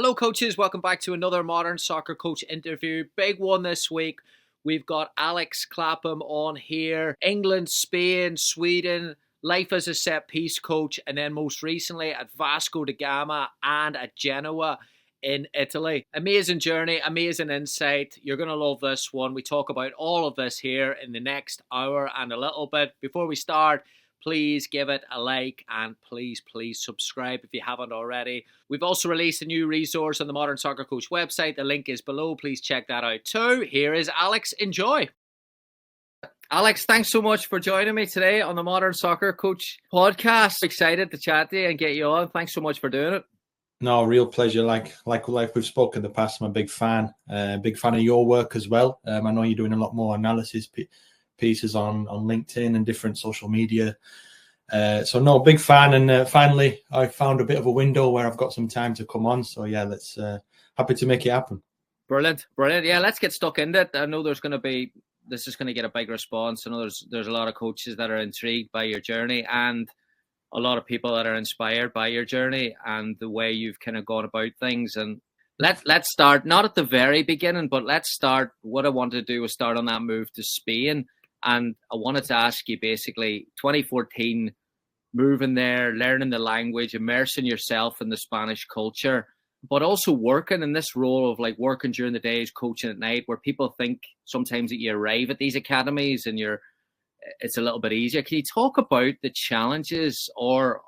Hello coaches, welcome back to another Modern Soccer Coach interview. Big one this week. We've got Alex Clapham on here. England, Spain, Sweden, life as a set piece coach, and then most recently at Vasco de Gama and at Genoa in Italy. Amazing journey, amazing insight. You're going to love this one. We talk about all of this here in the next hour and a little bit. Before we start, please give it a like and please subscribe if you haven't already. We've also released a new resource on the Modern Soccer Coach website. The link is below. Please check that out too. Here is Alex. Enjoy. Alex, thanks so much for joining me today on the Modern Soccer Coach podcast. Excited to chat to you and get you on. Thanks so much for doing it. No, real pleasure. Like we've spoken in the past, I'm a big fan of your work as well. I know you're doing a lot more analysis pieces on LinkedIn and different social media. So no, big fan. And finally, I found a bit of a window where I've got some time to come on. So yeah, let's happy to make it happen. Brilliant. Yeah, let's get stuck into it. I know this is going to get a big response. I know there's a lot of coaches that are intrigued by your journey and a lot of people that are inspired by your journey and the way you've kind of gone about things. And let's start, not at the very beginning, but let's start. What I wanted to do was start on that move to Spain. And I wanted to ask you basically 2014, moving there, learning the language, immersing yourself in the Spanish culture, but also working in this role of like working during the days, coaching at night, where people think sometimes that you arrive at these academies and it's a little bit easier. Can you talk about the challenges or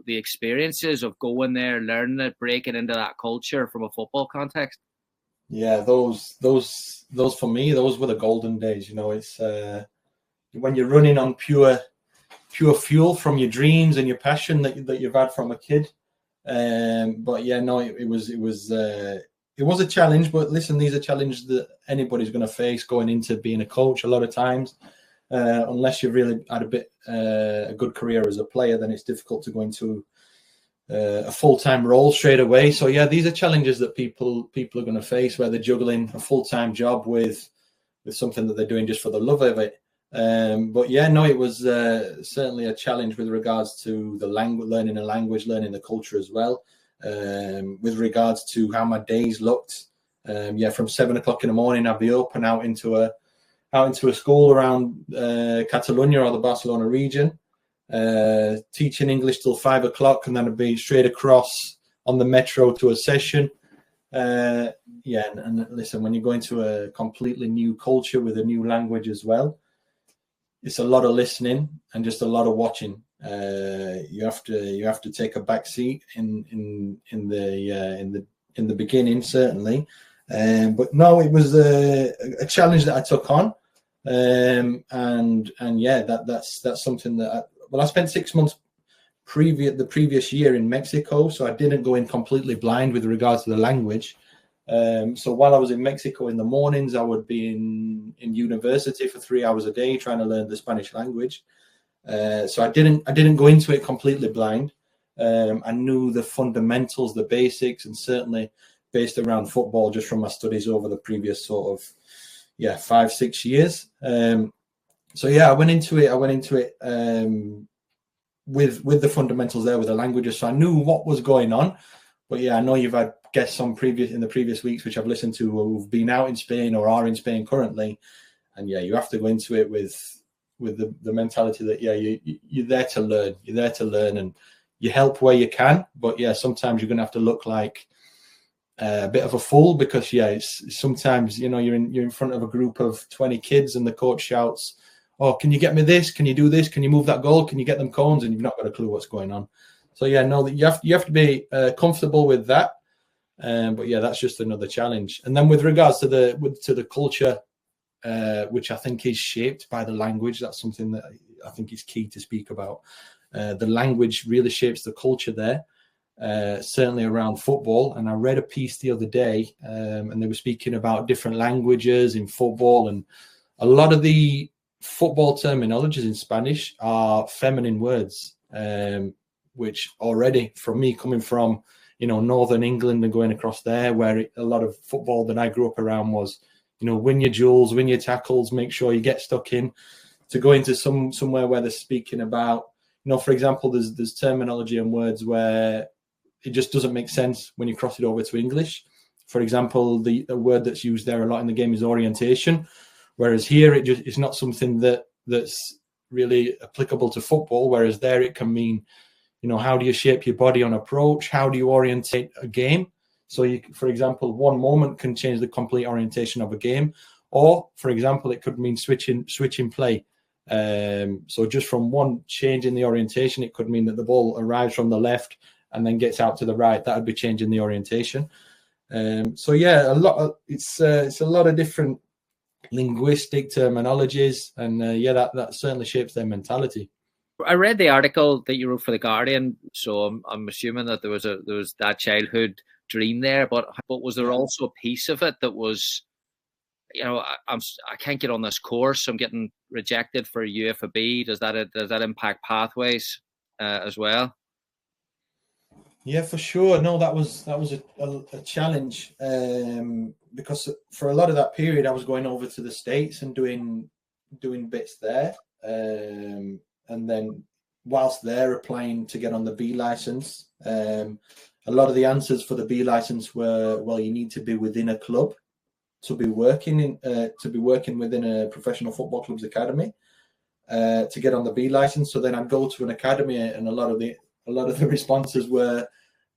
the experiences of going there, learning it, breaking into that culture from a football context? Yeah, those for me, those were the golden days. You know, it's when you're running on pure fuel from your dreams and your passion that you've had from a kid. But yeah, no, it was a challenge. But listen, these are challenges that anybody's going to face going into being a coach. A lot of times, unless you've really had a good career as a player, then it's difficult to go into a full-time role straight away. So yeah, these are challenges that people are going to face, where they're juggling a full-time job with something that they're doing just for the love of it. But yeah, no, it was certainly a challenge with regards to the language, learning a language, learning the culture as well. With regards to how my days looked, from 7 o'clock in the morning, I'd be up and out into a school around Catalonia or the Barcelona region. Teaching English till 5 o'clock, and then I'd be straight across on the metro to a session. And listen, when you go into a completely new culture with a new language as well, it's a lot of listening and just a lot of watching. You have to take a back seat in the beginning, certainly. But no, it was a challenge that I took on. And yeah, that's something that I spent 6 months the previous year in Mexico, so I didn't go in completely blind with regards to the language. So while I was in Mexico in the mornings, I would be in university for 3 hours a day trying to learn the Spanish language. So I didn't go into it completely blind. I knew the fundamentals, the basics, and certainly based around football just from my studies over the previous sort of 5-6 years. So yeah, I went into it with the fundamentals there, with the languages, so I knew what was going on. But yeah, I know you've had guests in the previous weeks which I've listened to who've been out in Spain or are in Spain currently, and yeah, you have to go into it with the mentality that you're there to learn. You're there to learn, and you help where you can. But yeah, sometimes you're going to have to look like a bit of a fool, because it's sometimes, you know, you're in front of a group of 20 kids and the coach shouts, "Oh, can you get me this? Can you do this? Can you move that goal? Can you get them cones?" And you've not got a clue what's going on. So yeah, no, that you have to be comfortable with that. But yeah, that's just another challenge. And then with regards to the culture, which I think is shaped by the language, that's something that I think is key to speak about. The language really shapes the culture there, certainly around football. And I read a piece the other day, and they were speaking about different languages in football, and a lot of the football terminologies in Spanish are feminine words, which already, from me coming from, you know, Northern England and going across there, where a lot of football that I grew up around was, you know, win your duels, win your tackles, make sure you get stuck in, to go into somewhere where they're speaking about, you know, for example, there's terminology and words where it just doesn't make sense when you cross it over to English. For example, the word that's used there a lot in the game is orientation, whereas here it's not something that's really applicable to football, whereas there it can mean, how do you shape your body on approach? How do you orientate a game? So, for example, one moment can change the complete orientation of a game. Or, for example, it could mean switching play. So just from one change in the orientation, it could mean that the ball arrives from the left and then gets out to the right. That would be changing the orientation. So yeah, it's a lot of different linguistic terminologies, and that certainly shapes their mentality. I read the article that you wrote for The Guardian, so I'm assuming that there was that childhood dream there, but was there also a piece of it that was, I can't get on this course, I'm getting rejected for UFAB. Does that impact pathways as well? Yeah, for sure. No, that was a challenge, because for a lot of that period I was going over to the States and doing bits there, and then whilst there applying to get on the B license. A lot of the answers for the B license were, well, you need to be within a club to be working within a professional football club's academy to get on the B license. So then I'd go to an academy, and a lot of the responses were,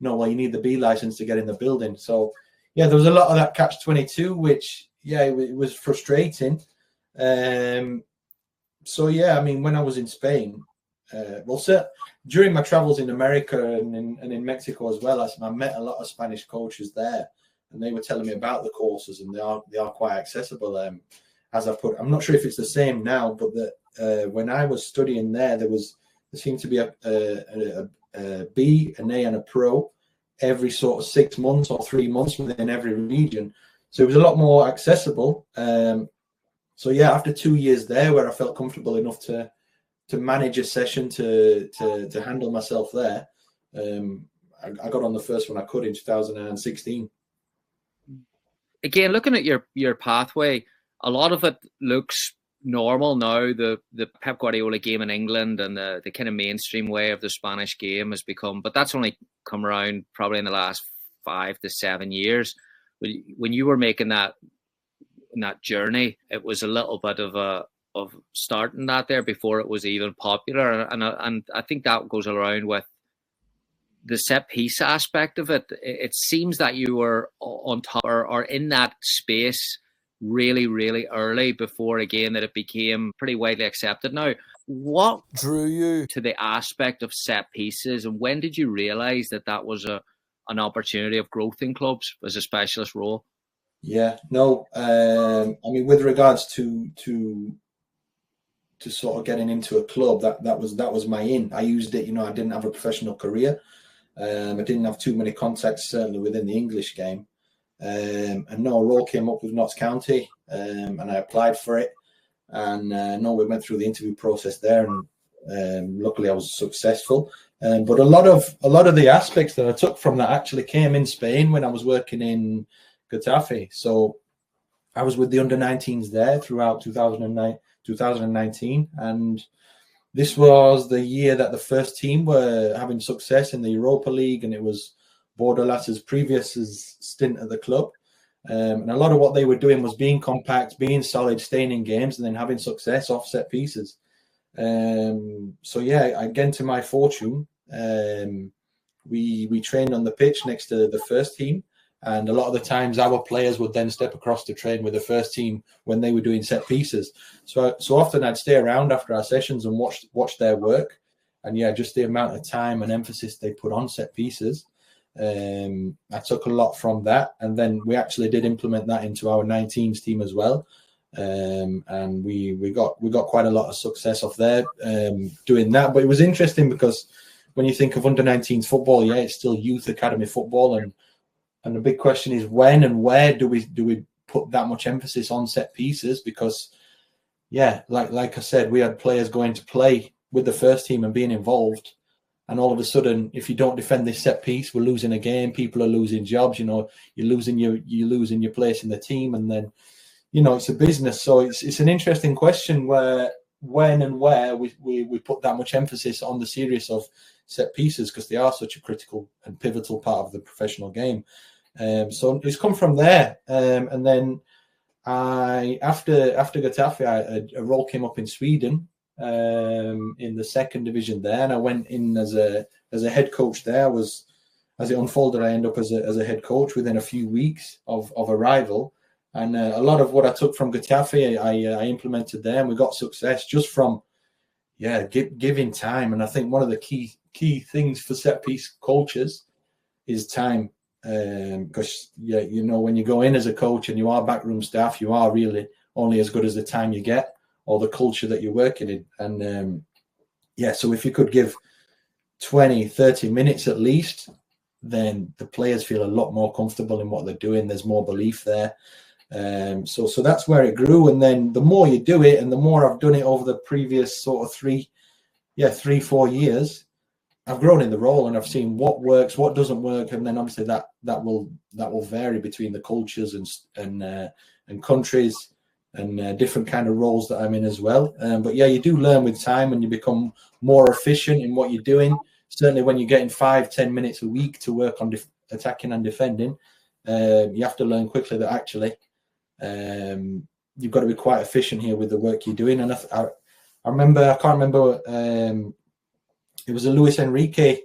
no, well, you need the B license to get in the building. So yeah, there was a lot of that catch-22, which it was frustrating. So yeah, I mean, when I was in Spain, during my travels in America and in Mexico as well, I met a lot of Spanish coaches there, and they were telling me about the courses, and they are quite accessible. I'm not sure if it's the same now, but when I was studying there seemed to be a B, an A, and a Pro every sort of 6 months or 3 months within every region. So it was a lot more accessible. So yeah, after 2 years there, where I felt comfortable enough to manage a session, to handle myself there, I got on the first one I could in 2016. Again, looking at your pathway, a lot of it looks normal now. The Pep Guardiola game in England and the kind of mainstream way of the Spanish game has become, but that's only come around probably in the last 5 to 7 years. When you were making that journey, it was a little bit of starting that there before it was even popular, and I think that goes around with the set piece aspect of it. It seems that you were on top or in that space really, really early before, again, that it became pretty widely accepted. Now, what drew you to the aspect of set pieces, and when did you realise that was an opportunity of growth in clubs as a specialist role? Yeah, no, I mean, with regards to sort of getting into a club, that was my in. I used it, I didn't have a professional career. I didn't have too many contacts, certainly within the English game. And no, a role came up with Notts County, and I applied for it. And we went through the interview process there, and luckily I was successful. But a lot of the aspects that I took from that actually came in Spain when I was working in Getafe. So I was with the under-19s there throughout 2019, and this was the year that the first team were having success in the Europa League, and it was Bordalas's previous stint at the club. And a lot of what they were doing was being compact, being solid, staying in games, and then having success off set pieces. So yeah, again, to my fortune, we trained on the pitch next to the first team. And a lot of the times our players would then step across to train with the first team when they were doing set pieces. So often I'd stay around after our sessions and watch their work. And yeah, just the amount of time and emphasis they put on set pieces. I took a lot from that. And then we actually did implement that into our 19s team as well. And we got quite a lot of success off there doing that. But it was interesting because when you think of under 19s football, yeah, it's still youth academy football, and the big question is when and where do we put that much emphasis on set pieces? Because, yeah, like I said, we had players going to play with the first team and being involved, and all of a sudden, if you don't defend this set piece, we're losing a game. People are losing jobs. You're losing your place in the team, and then it's a business. So it's an interesting question where when and where we put that much emphasis on the series of set pieces, because they are such a critical and pivotal part of the professional game. So it's come from there. And then after Getafe, a role came up in Sweden in the second division there, and I went in as a head coach there. As it unfolded, I ended up as a head coach within a few weeks of arrival. And a lot of what I took from Getafe, I implemented there, and we got success just from giving time. And I think one of the key things for set piece coaches is time. Because when you go in as a coach and you are backroom staff, you are really only as good as the time you get or the culture that you're working in. And so if you could give 20-30 minutes at least, then the players feel a lot more comfortable in what they're doing. There's more belief there. So that's where it grew. And then the more you do it, and the more I've done it over the previous sort of 3-4 years, I've grown in the role, and I've seen what works, what doesn't work, and then obviously that will vary between the cultures and countries and different kind of roles that I'm in as well. But you do learn with time, and you become more efficient in what you're doing. Certainly, when you're getting 5-10 minutes a week to work on attacking and defending, you have to learn quickly that actually you've got to be quite efficient here with the work you're doing. And I can't remember. It was a Luis Enrique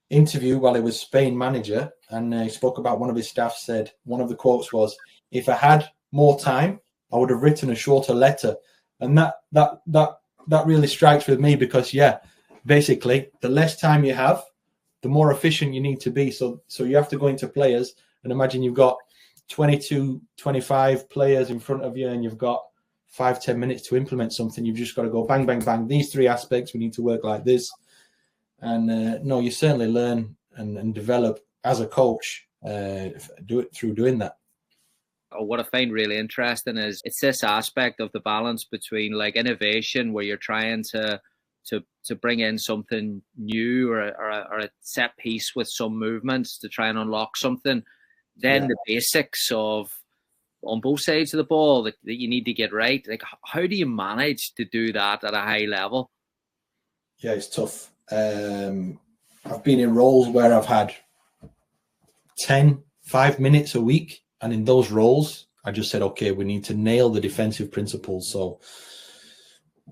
interview while he was Spain manager, and he spoke about one of his staff said, one of the quotes was, "If I had more time, I would have written a shorter letter." And that really strikes with me, because basically the less time you have, the more efficient you need to be. So you have to go into players and imagine you've got 22, 25 players in front of you, and you've got 5-10 minutes to implement something. You've just got to go bang, bang, bang. These 3 aspects, we need to work like this. And you certainly learn and develop as a coach, do it through doing that. What I find really interesting is it's this aspect of the balance between like innovation, where you're trying to bring in something new or a set piece with some movements to try and unlock something. Then the basics of on both sides of the ball that you need to get right. Like, how do you manage to do that at a high level? Yeah, it's tough. I've been in roles where I've had 5 minutes a week, and in those roles I just said, okay, we need to nail the defensive principles. So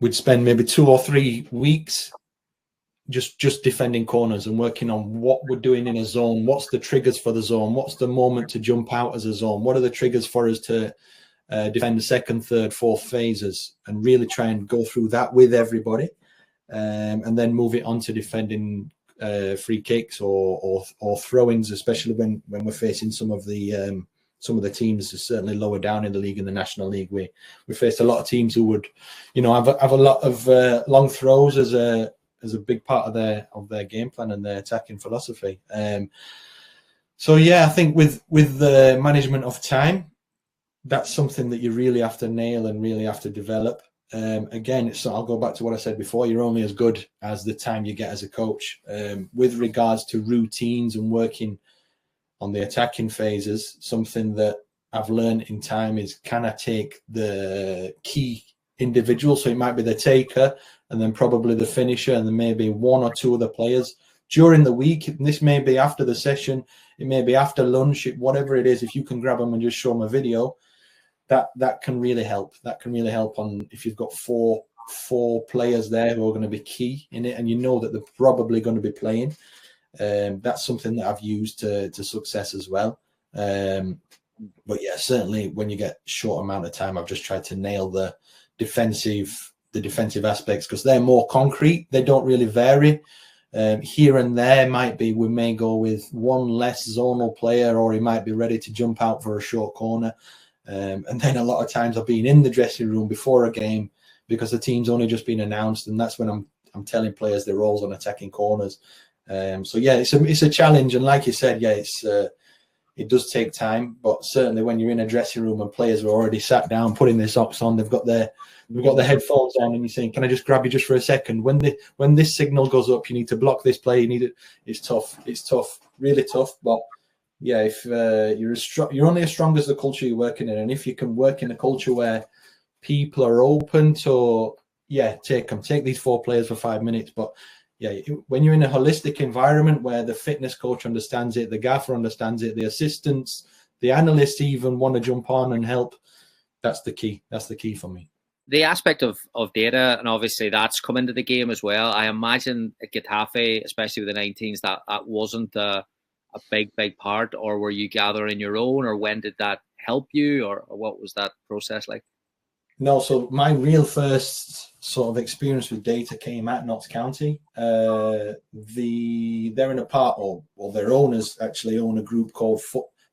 we'd spend maybe 2 or 3 weeks just defending corners and working on what we're doing in a zone. What's the triggers for the zone? What's the moment to jump out as a zone? What are the triggers for us to defend the second, third, fourth phases, and really try and go through that with everybody. And then move it on to defending free kicks or throw-ins, especially when we're facing some of the teams certainly lower down in the league, in the National League. We faced a lot of teams who would, have a lot of long throws as a big part of their game plan and their attacking philosophy. I think with the management of time, that's something that you really have to nail and really have to develop. Again, I'll go back to what I said before. You're only as good as the time you get as a coach. With regards to routines and working on the attacking phases, something that I've learned in time is, can I take the key individual? So it might be the taker, and then probably the finisher, and then maybe 1 or 2 other players during the week. And this may be after the session, it may be after lunch, whatever it is. If you can grab them and just show them a video, that can really help. That can really help on if you've got four players there who are going to be key in it, and you know that they're probably going to be playing. That's something that I've used to success as well. But certainly when you get short amount of time, I've just tried to nail the defensive aspects, because they're more concrete. They don't really vary. Here and there we may go with 1 less zonal player, or he might be ready to jump out for a short corner. And then a lot of times I've been in the dressing room before a game because the team's only just been announced, and that's when I'm telling players their roles on attacking corners. It's a challenge, and like you said, it does take time. But certainly when you're in a dressing room and players are already sat down, putting their socks on, they've got their headphones on, and you're saying, "Can I just grab you just for a second? When this signal goes up, you need to block this play. You need it." It's tough, really tough. But if you're only as strong as the culture you're working in, and if you can work in a culture where people are open to yeah, take these 4 players for 5 minutes. But yeah, when you're in a holistic environment where the fitness coach understands it, the gaffer understands it, the assistants, the analysts even want to jump on and help, that's the key. That's the key for me. The aspect of data, and obviously that's come into the game as well. I imagine at Getafe, especially with the 19s, that wasn't a big part. Or were you gathering your own, or when did that help you, or what was that process like? No, so my real first sort of experience with data came at Notts County. They're in a part, or their owners actually own a group called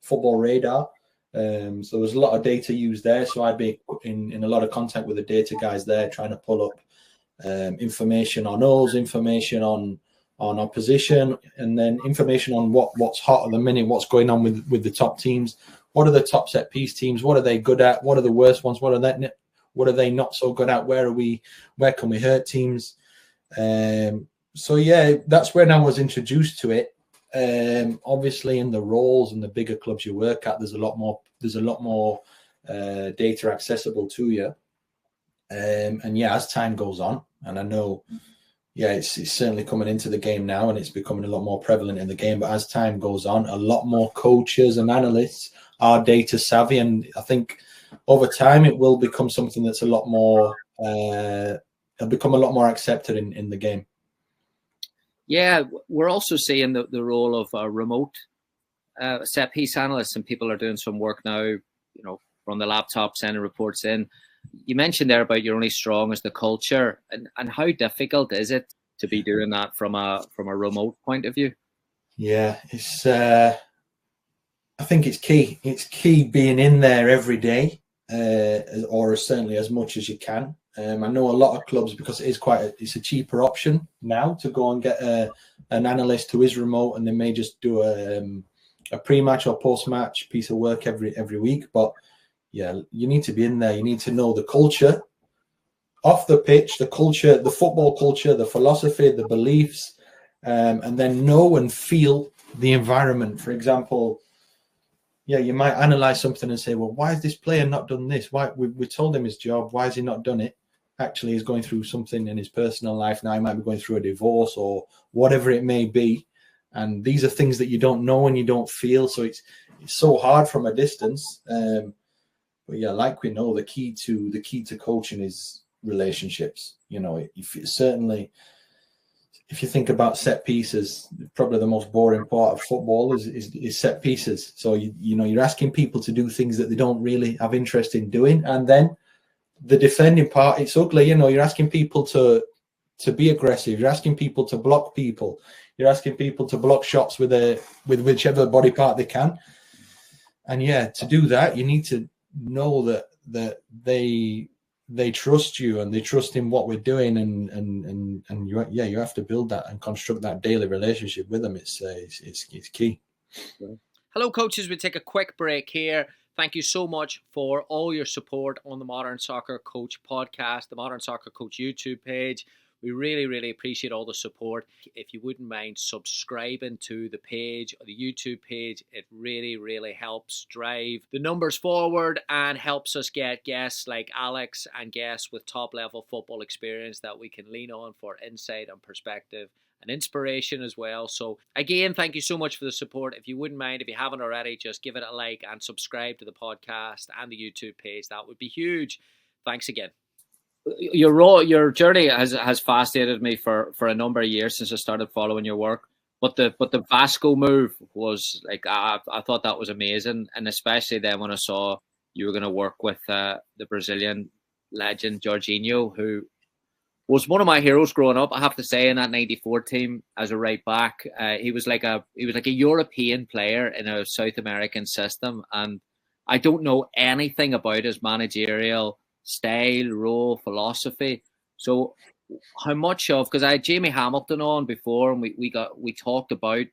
Football Radar. So there was a lot of data used there. So I'd be in a lot of contact with the data guys there, trying to pull up information on us, information on our position, and then information on what's hot at the minute, what's going on with the top teams. What are the top set piece teams? What are they good at? What are the worst ones? What are they not so good at? Where can we hurt teams? So yeah, that's when I was introduced to it. Obviously in the roles and the bigger clubs you work at, there's a lot more data accessible to you. And yeah, as time goes on, and I know, yeah, it's certainly coming into the game now, and it's becoming a lot more prevalent in the game. But as time goes on, a lot more coaches and analysts are data savvy, and I think over time it will become something that's a lot more. It'll become a lot more accepted in the game. Yeah, we're also seeing the role of remote set piece analysts, and people are doing some work now, from the laptop, sending reports in. You mentioned there about you're only strong as the culture, and how difficult is it to be doing that from a remote point of view? Yeah, it's. I think it's key. It's key being in there every day, or certainly as much as you can. I know a lot of clubs, because it's a cheaper option now to go and get an analyst who is remote, and they may just do a pre-match or post-match piece of work every week. But yeah, you need to be in there. You need to know the culture off the pitch, the culture, the football culture, the philosophy, the beliefs, and then know and feel the environment. For example, yeah, you might analyze something and say, well, why has this player not done this? Why we told him his job. Why has he not done it? Actually, he's going through something in his personal life now. He might be going through a divorce or whatever it may be. And these are things that you don't know and you don't feel. So it's so hard from a distance. But yeah, like we know, the key to coaching is relationships. If you think about set pieces, probably the most boring part of football is set pieces. So you're asking people to do things that they don't really have interest in doing, and then the defending part, it's ugly. You're asking people to be aggressive. You're asking people to block people. You're asking people to block shots with whichever body part they can. And yeah, to do that, you need to know that they trust you and they trust in what we're doing, and you have to build that and construct that daily relationship with them. It's key. Hello, coaches. We take a quick break here. Thank you so much for all your support on the Modern Soccer Coach podcast, the Modern Soccer Coach YouTube page. We really, really appreciate all the support. If you wouldn't mind subscribing to the page or the YouTube page, it really, really helps drive the numbers forward and helps us get guests like Alex and guests with top-level football experience that we can lean on for insight and perspective and inspiration as well. So again, thank you so much for the support. If you wouldn't mind, if you haven't already, just give it a like and subscribe to the podcast and the YouTube page. That would be huge. Thanks again. Your journey has fascinated me for a number of years since I started following your work. But the Vasco move was like, I thought that was amazing, and especially then when I saw you were going to work with the Brazilian legend Jorginho, who was one of my heroes growing up. I have to say, in that '94 team as a right back, he was like a European player in a South American system, and I don't know anything about his managerial style, role, philosophy. So how much of, because I had Jamie Hamilton on before, and we talked about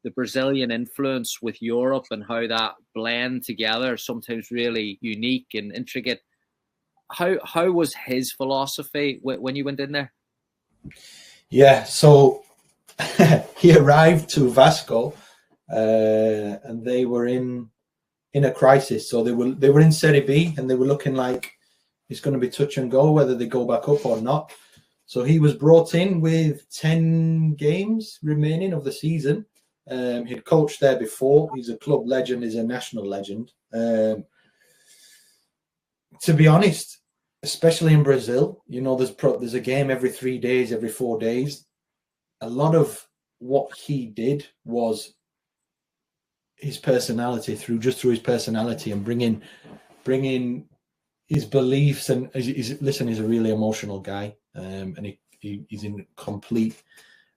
the Brazilian influence with Europe and how that blend together, sometimes really unique and intricate. How was his philosophy when you went in there? Yeah, so he arrived to Vasco, and they were in a crisis. So they were in Serie B, and they were looking like it's going to be touch and go whether they go back up or not. So he was brought in with 10 games remaining of the season. He'd coached there before. He's a club legend. He's a national legend. To be honest, especially in Brazil, you know, there's a game every 3 days, every 4 days. A lot of what he did was his personality, through his personality and bringing his beliefs, and he's a really emotional guy, and he's in complete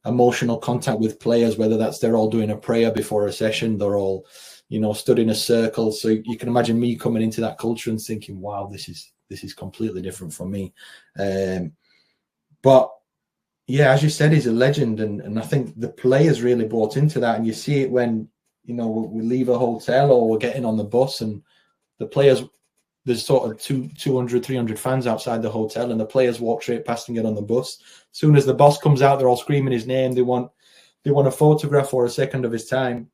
emotional contact with players, whether that's they're all doing a prayer before a session, they're all, you know, stood in a circle. So you can imagine me coming into that culture and thinking, wow, this is completely different from me. But yeah, as you said, he's a legend, and I think the players really bought into that, and you see it when, you know, we leave a hotel or we're getting on the bus, and the players, there's sort of 200, 300 fans outside the hotel, and the players walk straight past and get on the bus. As soon as the boss comes out, they're all screaming his name. They want a photograph or a second of his time.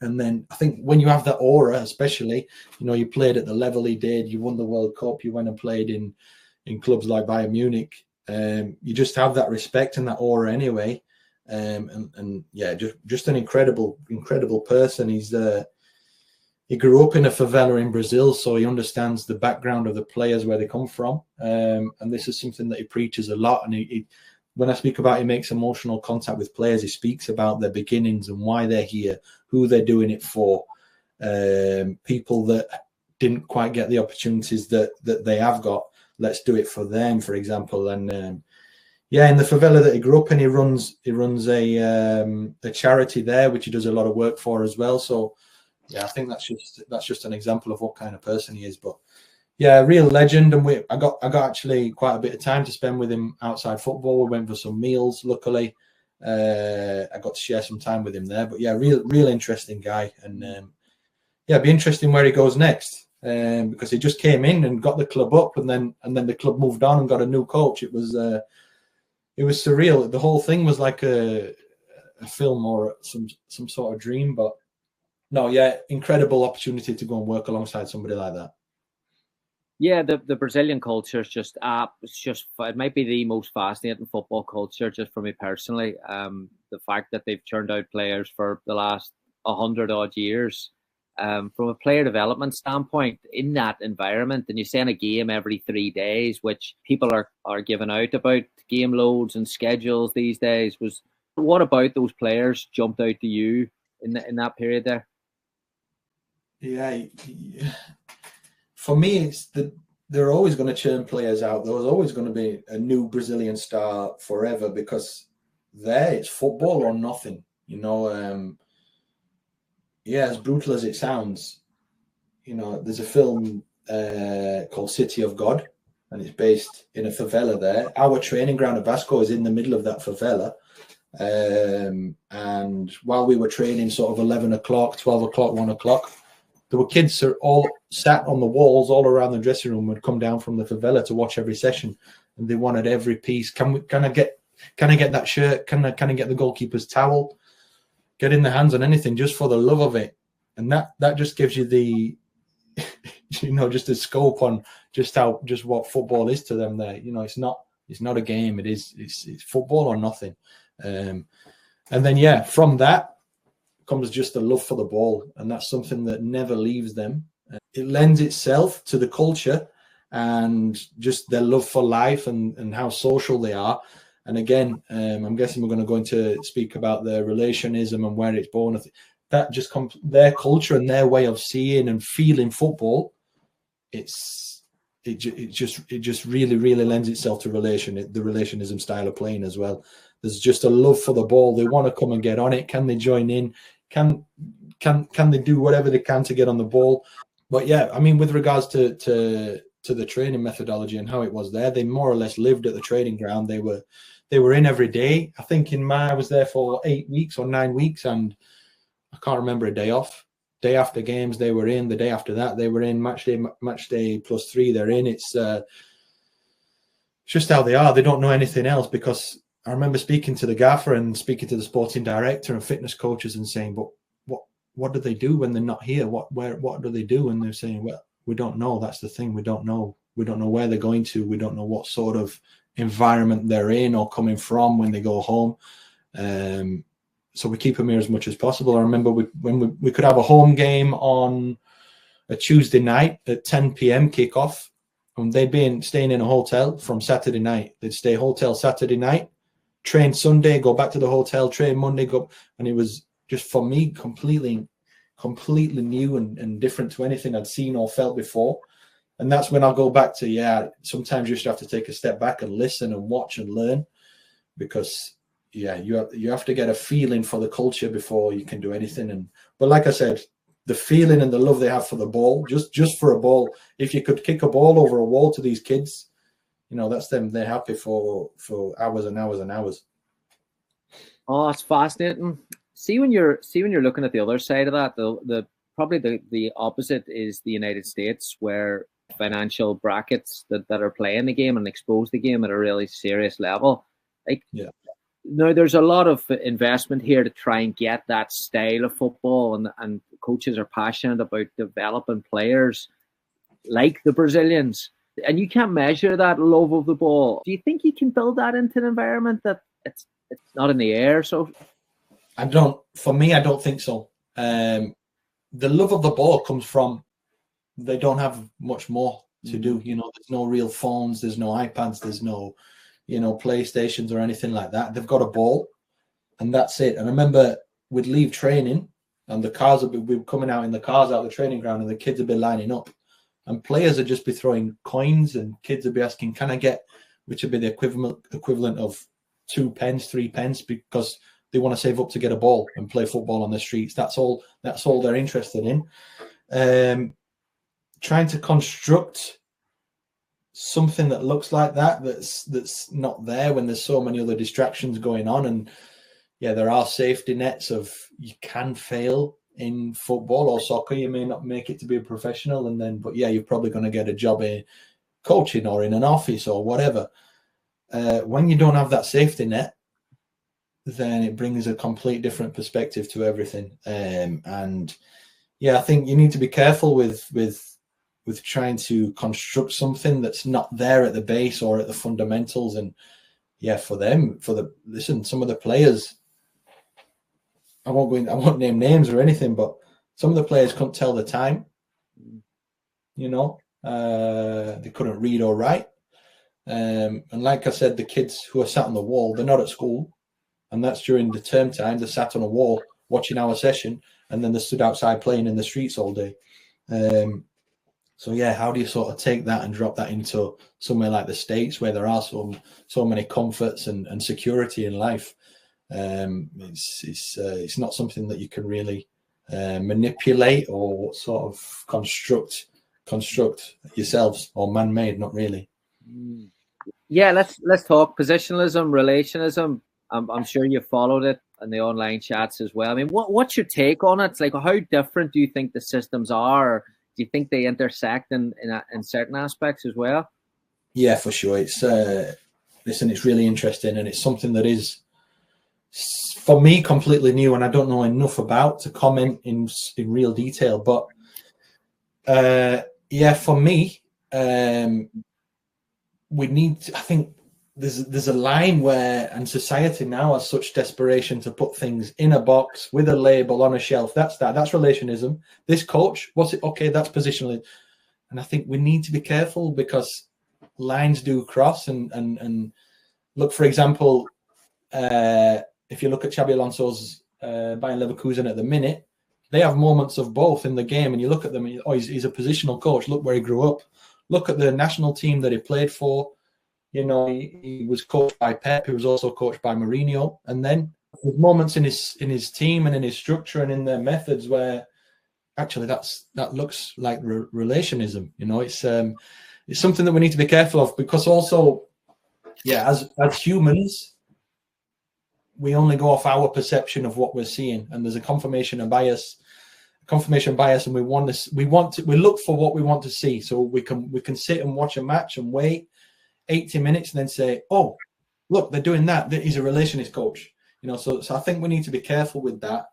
And then I think when you have that aura, especially, you know, you played at the level he did, you won the World Cup, you went and played in clubs like Bayern Munich, you just have that respect and that aura anyway. And yeah, just an incredible person. He grew up in a favela in Brazil, so he understands the background of the players, where they come from. And this is something that he preaches a lot. And he when I speak about he makes emotional contact with players, he speaks about their beginnings and why they're here, who they're doing it for, people that didn't quite get the opportunities that they have got. Let's do it for them, for example. And yeah, in the favela that he grew up in, he runs a charity there, which he does a lot of work for as well. So yeah, I think that's just an example of what kind of person he is. But yeah, a real legend. And I got actually quite a bit of time to spend with him outside football. We went for some meals, luckily. I got to share some time with him there. But yeah, real interesting guy. And yeah, it'd be interesting where he goes next. Because he just came in and got the club up, and then the club moved on and got a new coach. It was surreal. The whole thing was like a film or some sort of dream. But no, yeah, incredible opportunity to go and work alongside somebody like that. Yeah, the Brazilian culture is just it might be the most fascinating football culture, just for me personally. The fact that they've turned out players for the last 100 odd years, from a player development standpoint, in that environment, and you send a game every 3 days, which people are giving out about game loads and schedules these days. What about those players jumped out to you in that period there? Yeah, for me, it's they're always going to churn players out. There's always going to be a new Brazilian star forever, because it's football or nothing. You know, yeah, as brutal as it sounds, you know, there's a film called City of God, and it's based in a favela there. Our training ground at Vasco is in the middle of that favela. And while we were training sort of 11 o'clock, 12 o'clock, 1 o'clock, there were kids that all sat on the walls all around the dressing room, would come down from the favela to watch every session, and they wanted every piece. Can I get that shirt? Can I get the goalkeeper's towel? Get in the hands on anything just for the love of it. And that just gives you the, you know, just a scope on just what football is to them there. You know, it's not a game. It's football or nothing. And then, yeah, from that comes just a love for the ball. And that's something that never leaves them. It lends itself to the culture and just their love for life and how social they are. And again, I'm guessing we're going to go into speak about their relationism and where it's born. That just comes, their culture and their way of seeing and feeling football. It just really lends itself to the relationism style of playing as well. There's just a love for the ball. They want to come and get on it. Can they join in? Can they do whatever they can to get on the ball? But yeah, I mean, with regards to the training methodology and how it was there, they more or less lived at the training ground. They were in every day. I think I was there for 8 weeks or 9 weeks, and I can't remember a day off. Day after games, they were in. The day after that, they were in. Match day +3, they're in. It's just how they are. They don't know anything else, because I remember speaking to the gaffer and speaking to the sporting director and fitness coaches and saying, but what do they do when they're not here? What do they do? And they're saying, well, we don't know. That's the thing. We don't know. We don't know where they're going to. We don't know what sort of environment they're in or coming from when they go home. So we keep them here as much as possible. I remember when we could have a home game on a Tuesday night at 10 p.m. kickoff, and they'd be staying in a hotel from Saturday night. They'd stay hotel Saturday night, train Sunday, go back to the hotel, train Monday, go. And it was just, for me, completely new and different to anything I'd seen or felt before. And that's when I'll go back to, sometimes you just have to take a step back and listen and watch and learn, because you have to get a feeling for the culture before you can do anything. But like I said, the feeling and the love they have for the ball, just for a ball. If you could kick a ball over a wall to these kids, that's them. They're happy for hours and hours and hours. Oh, it's fascinating. See when you're looking at the other side of that, the probably the opposite is the United States, where financial brackets that are playing the game and expose the game at a really serious level. Now, there's a lot of investment here to try and get that style of football, and coaches are passionate about developing players like the Brazilians. And you can't measure that love of the ball. Do you think you can build that into an environment that it's not in the air? So, For me, I don't think so. The love of the ball comes from, they don't have much more to do. There's no real phones, there's no iPads, there's no PlayStations or anything like that. They've got a ball and that's it. And I remember we'd leave training and the cars would be coming out in the cars out of the training ground, and the kids would be lining up, and players would just be throwing coins, and kids would be asking, can I get, which would be the equivalent of 2 pence, 3 pence, because they want to save up to get a ball and play football on the streets. That's all they're interested in. Trying to construct something that looks like that's not there when there's so many other distractions going on. And there are safety nets of, you can fail in football or soccer, you may not make it to be a professional, but you're probably going to get a job in coaching or in an office or whatever. When you don't have that safety net, then it brings a complete different perspective to everything. I think you need to be careful with trying to construct something that's not there at the base or at the fundamentals. And some of the players, I won't name names or anything, but some of the players couldn't tell the time. They couldn't read or write. And like I said, the kids who are sat on the wall, they're not at school, and that's during the term time. They sat on a wall watching our session, and then they stood outside playing in the streets all day. How do you sort of take that and drop that into somewhere like the States, where there are so many comforts and security in life? It's not something that you can really manipulate or sort of construct yourselves, or man-made, not really. Yeah, let's talk positionalism, relationism. I'm sure you followed it in the online chats as well. I mean, what's your take on it? It's like, how different do you think the systems are? Do you think they intersect in certain aspects as well? Yeah, for sure. It's it's really interesting, and it's something that is, for me, completely new, and I don't know enough about to comment in real detail. But for me, we need to, I think there's a line where, and society now has such desperation to put things in a box with a label on a shelf. That's relationism. This coach, what's it? Okay, that's positional. And I think we need to be careful, because lines do cross. And look, for example, if you look at Xabi Alonso's Bayern Leverkusen at the minute, they have moments of both in the game, and you look at them, and he's a positional coach. Look where he grew up. Look at the national team that he played for. He was coached by Pep, who was also coached by Mourinho. And then there's moments in his team and in his structure and in their methods where actually that looks like relationism. It's something that we need to be careful of, because also, as humans, we only go off our perception of what we're seeing, and there's a confirmation bias, and we look for what we want to see. So we can sit and watch a match and wait 80 minutes and then say, oh, look, they're doing that. He's a relationist coach. So I think we need to be careful with that.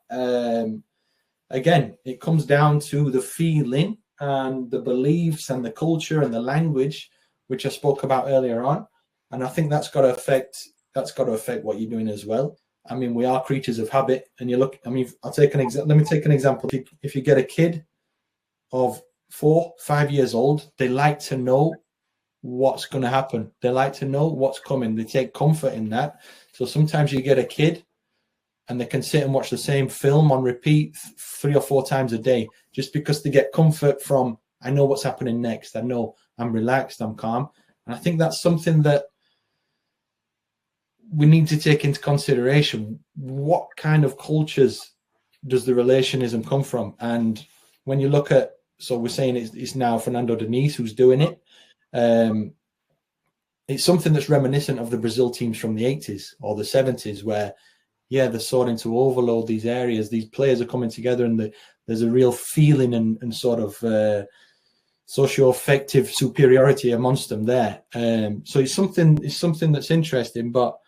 Again, it comes down to the feeling and the beliefs and the culture and the language, which I spoke about earlier on. And I think that's got to affect what you're doing as well. I mean, we are creatures of habit. And you look, I mean, let me take an example. If you get a kid of 4, 5 years old, they like to know what's going to happen. They like to know what's coming. They take comfort in that. So sometimes you get a kid and they can sit and watch the same film on repeat 3 or 4 times a day, just because they get comfort from, I know what's happening next. I know I'm relaxed, I'm calm. And I think that's something that we need to take into consideration. What kind of cultures does the relationism come from? And when you look at, so we're saying it's now Fernando Diniz who's doing it. It's something that's reminiscent of the Brazil teams from the 80s or the 70s, where, they're starting to overload these areas. These players are coming together, and there's a real feeling and sort of socio-affective superiority amongst them there. So it's something that's interesting. But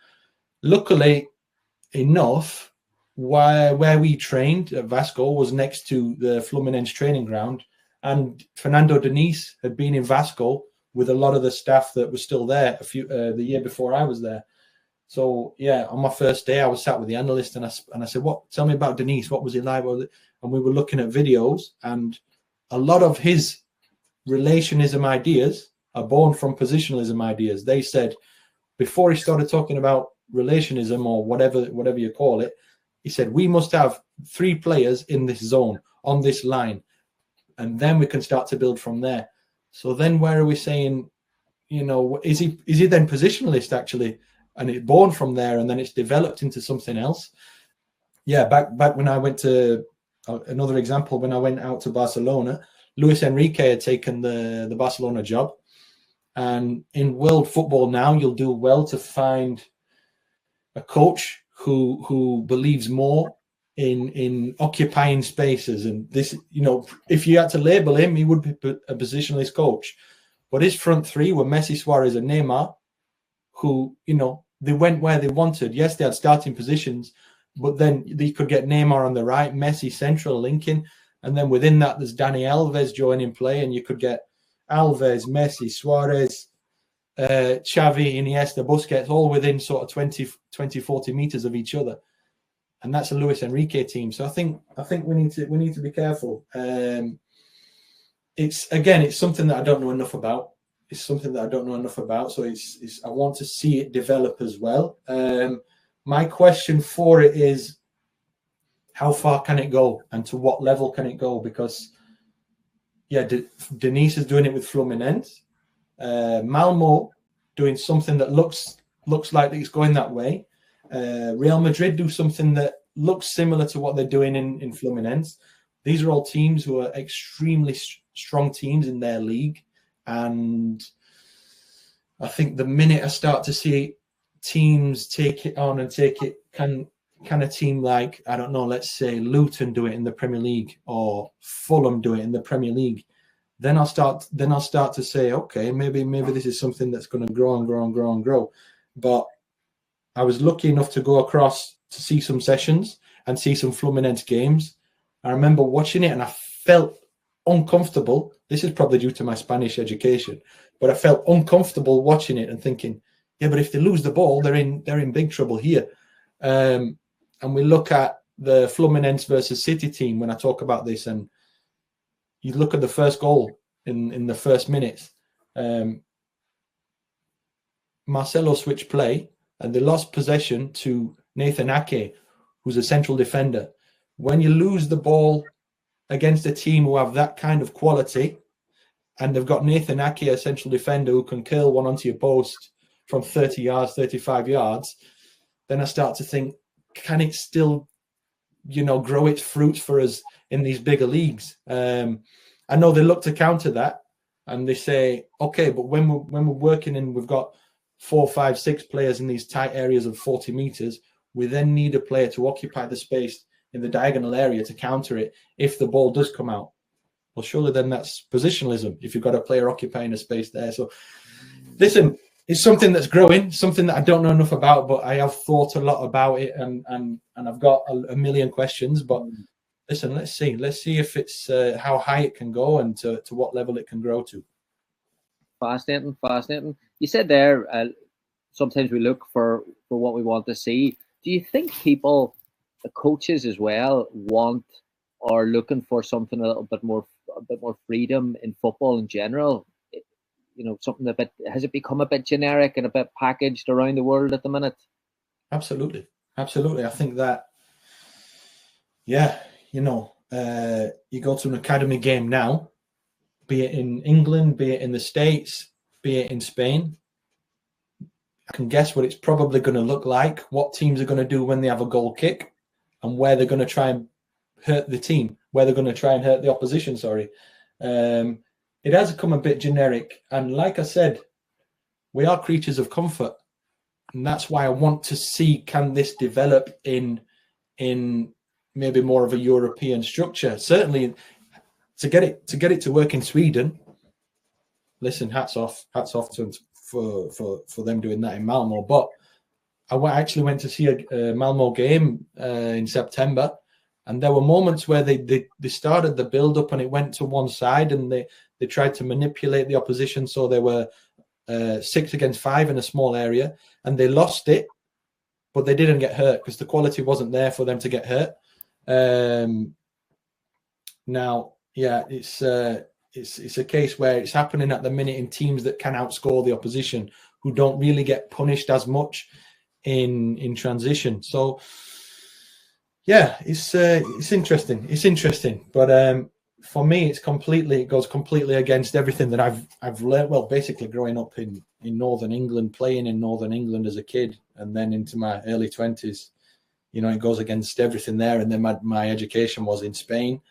luckily enough, where we trained at Vasco was next to the Fluminense training ground, and Fernando Diniz had been in Vasco with a lot of the staff that was still there the year before I was there. So on my first day, I was sat with the analyst, and I said, tell me about Diniz. What was he like? And we were looking at videos, and a lot of his relationism ideas are born from positionalism ideas. They said, before he started talking about relationism or whatever you call it, he said, we must have 3 players in this zone on this line, and then we can start to build from there. So then where are we saying, is he then positionalist actually? And it's born from there, and then it's developed into something else. Back when I went to, another example, when I went out to Barcelona, Luis Enrique had taken the Barcelona job. And in world football now, you'll do well to find a coach who believes more in occupying spaces. And this, if you had to label him, he would be a positionalist coach. But his front 3 were Messi, Suarez, and Neymar, who, they went where they wanted. Yes, they had starting positions, but then they could get Neymar on the right, Messi central linking. And then within that, there's Dani Alves joining play, and you could get Alves, Messi, Suarez, Xavi, Iniesta, Busquets, all within sort of 20, 40 meters of each other. And that's a Luis Enrique team. So I think we need to be careful. It's something that I don't know enough about. So I want to see it develop as well. My question for it is, how far can it go, and to what level can it go? Because Diniz is doing it with Fluminense. Malmo doing something that looks like it's going that way. Real Madrid do something that looks similar to what they're doing in Fluminense. These are all teams who are extremely strong teams in their league. And I think the minute I start to see teams take it on and take it, can a team like, I don't know, let's say Luton do it in the Premier League, or Fulham do it in the Premier League, then I'll start to say, okay, maybe this is something that's going to grow and grow and grow and grow. But I was lucky enough to go across to see some sessions and see some Fluminense games. I remember watching it and I felt uncomfortable. This is probably due to my Spanish education, but I felt uncomfortable watching it and thinking, but if they lose the ball, they're in big trouble here. And we look at the Fluminense versus City team when I talk about this, and you look at the first goal in the first minutes. Marcelo switched play, and they lost possession to Nathan Ake, who's a central defender. When you lose the ball against a team who have that kind of quality, and they've got Nathan Ake, a central defender, who can curl one onto your post from 30 yards, 35 yards, then I start to think, can it still, grow its fruits for us in these bigger leagues? I know they look to counter that, and they say, okay, but when we're working and we've got 4, 5, 6 players in these tight areas of 40 meters, we then need a player to occupy the space in the diagonal area to counter it if the ball does come out. Well, surely then that's positionalism, if you've got a player occupying a space there. So listen, it's something that's growing, something that I don't know enough about, but I have thought a lot about it, and I've got a million questions. But listen, let's see if it's how high it can go and to what level it can grow to. Fascinating. You said there, sometimes we look for what we want to see. Do you think people, the coaches as well, want or looking for something a bit more freedom in football in general? Something has it become a bit generic and a bit packaged around the world at the minute? Absolutely. I think that, yeah, you go to an academy game now, be it in England, be it in the States, be it in Spain. I can guess what it's probably going to look like, what teams are going to do when they have a goal kick, and where they're going to try and hurt the team, where they're going to try and hurt the opposition, It has become a bit generic. And like I said, we are creatures of comfort. And that's why I want to see, can this develop in maybe more of a European structure? Certainly to get it to work in Sweden. Listen, hats off to them for them doing that in Malmo. But I actually went to see a Malmo game in September, and there were moments where they started the build up and it went to one side, and they tried to manipulate the opposition, so they were 6 against 5 in a small area, and they lost it, but they didn't get hurt because the quality wasn't there for them to get hurt. Now, yeah, it's a case where it's happening at the minute in teams that can outscore the opposition, who don't really get punished as much in transition. So, yeah, it's interesting. But for me, it goes completely against everything that I've learned. Well, basically, growing up in Northern England, playing in Northern England as a kid, and then into my early 20s, it goes against everything there. And then my education was in Spain.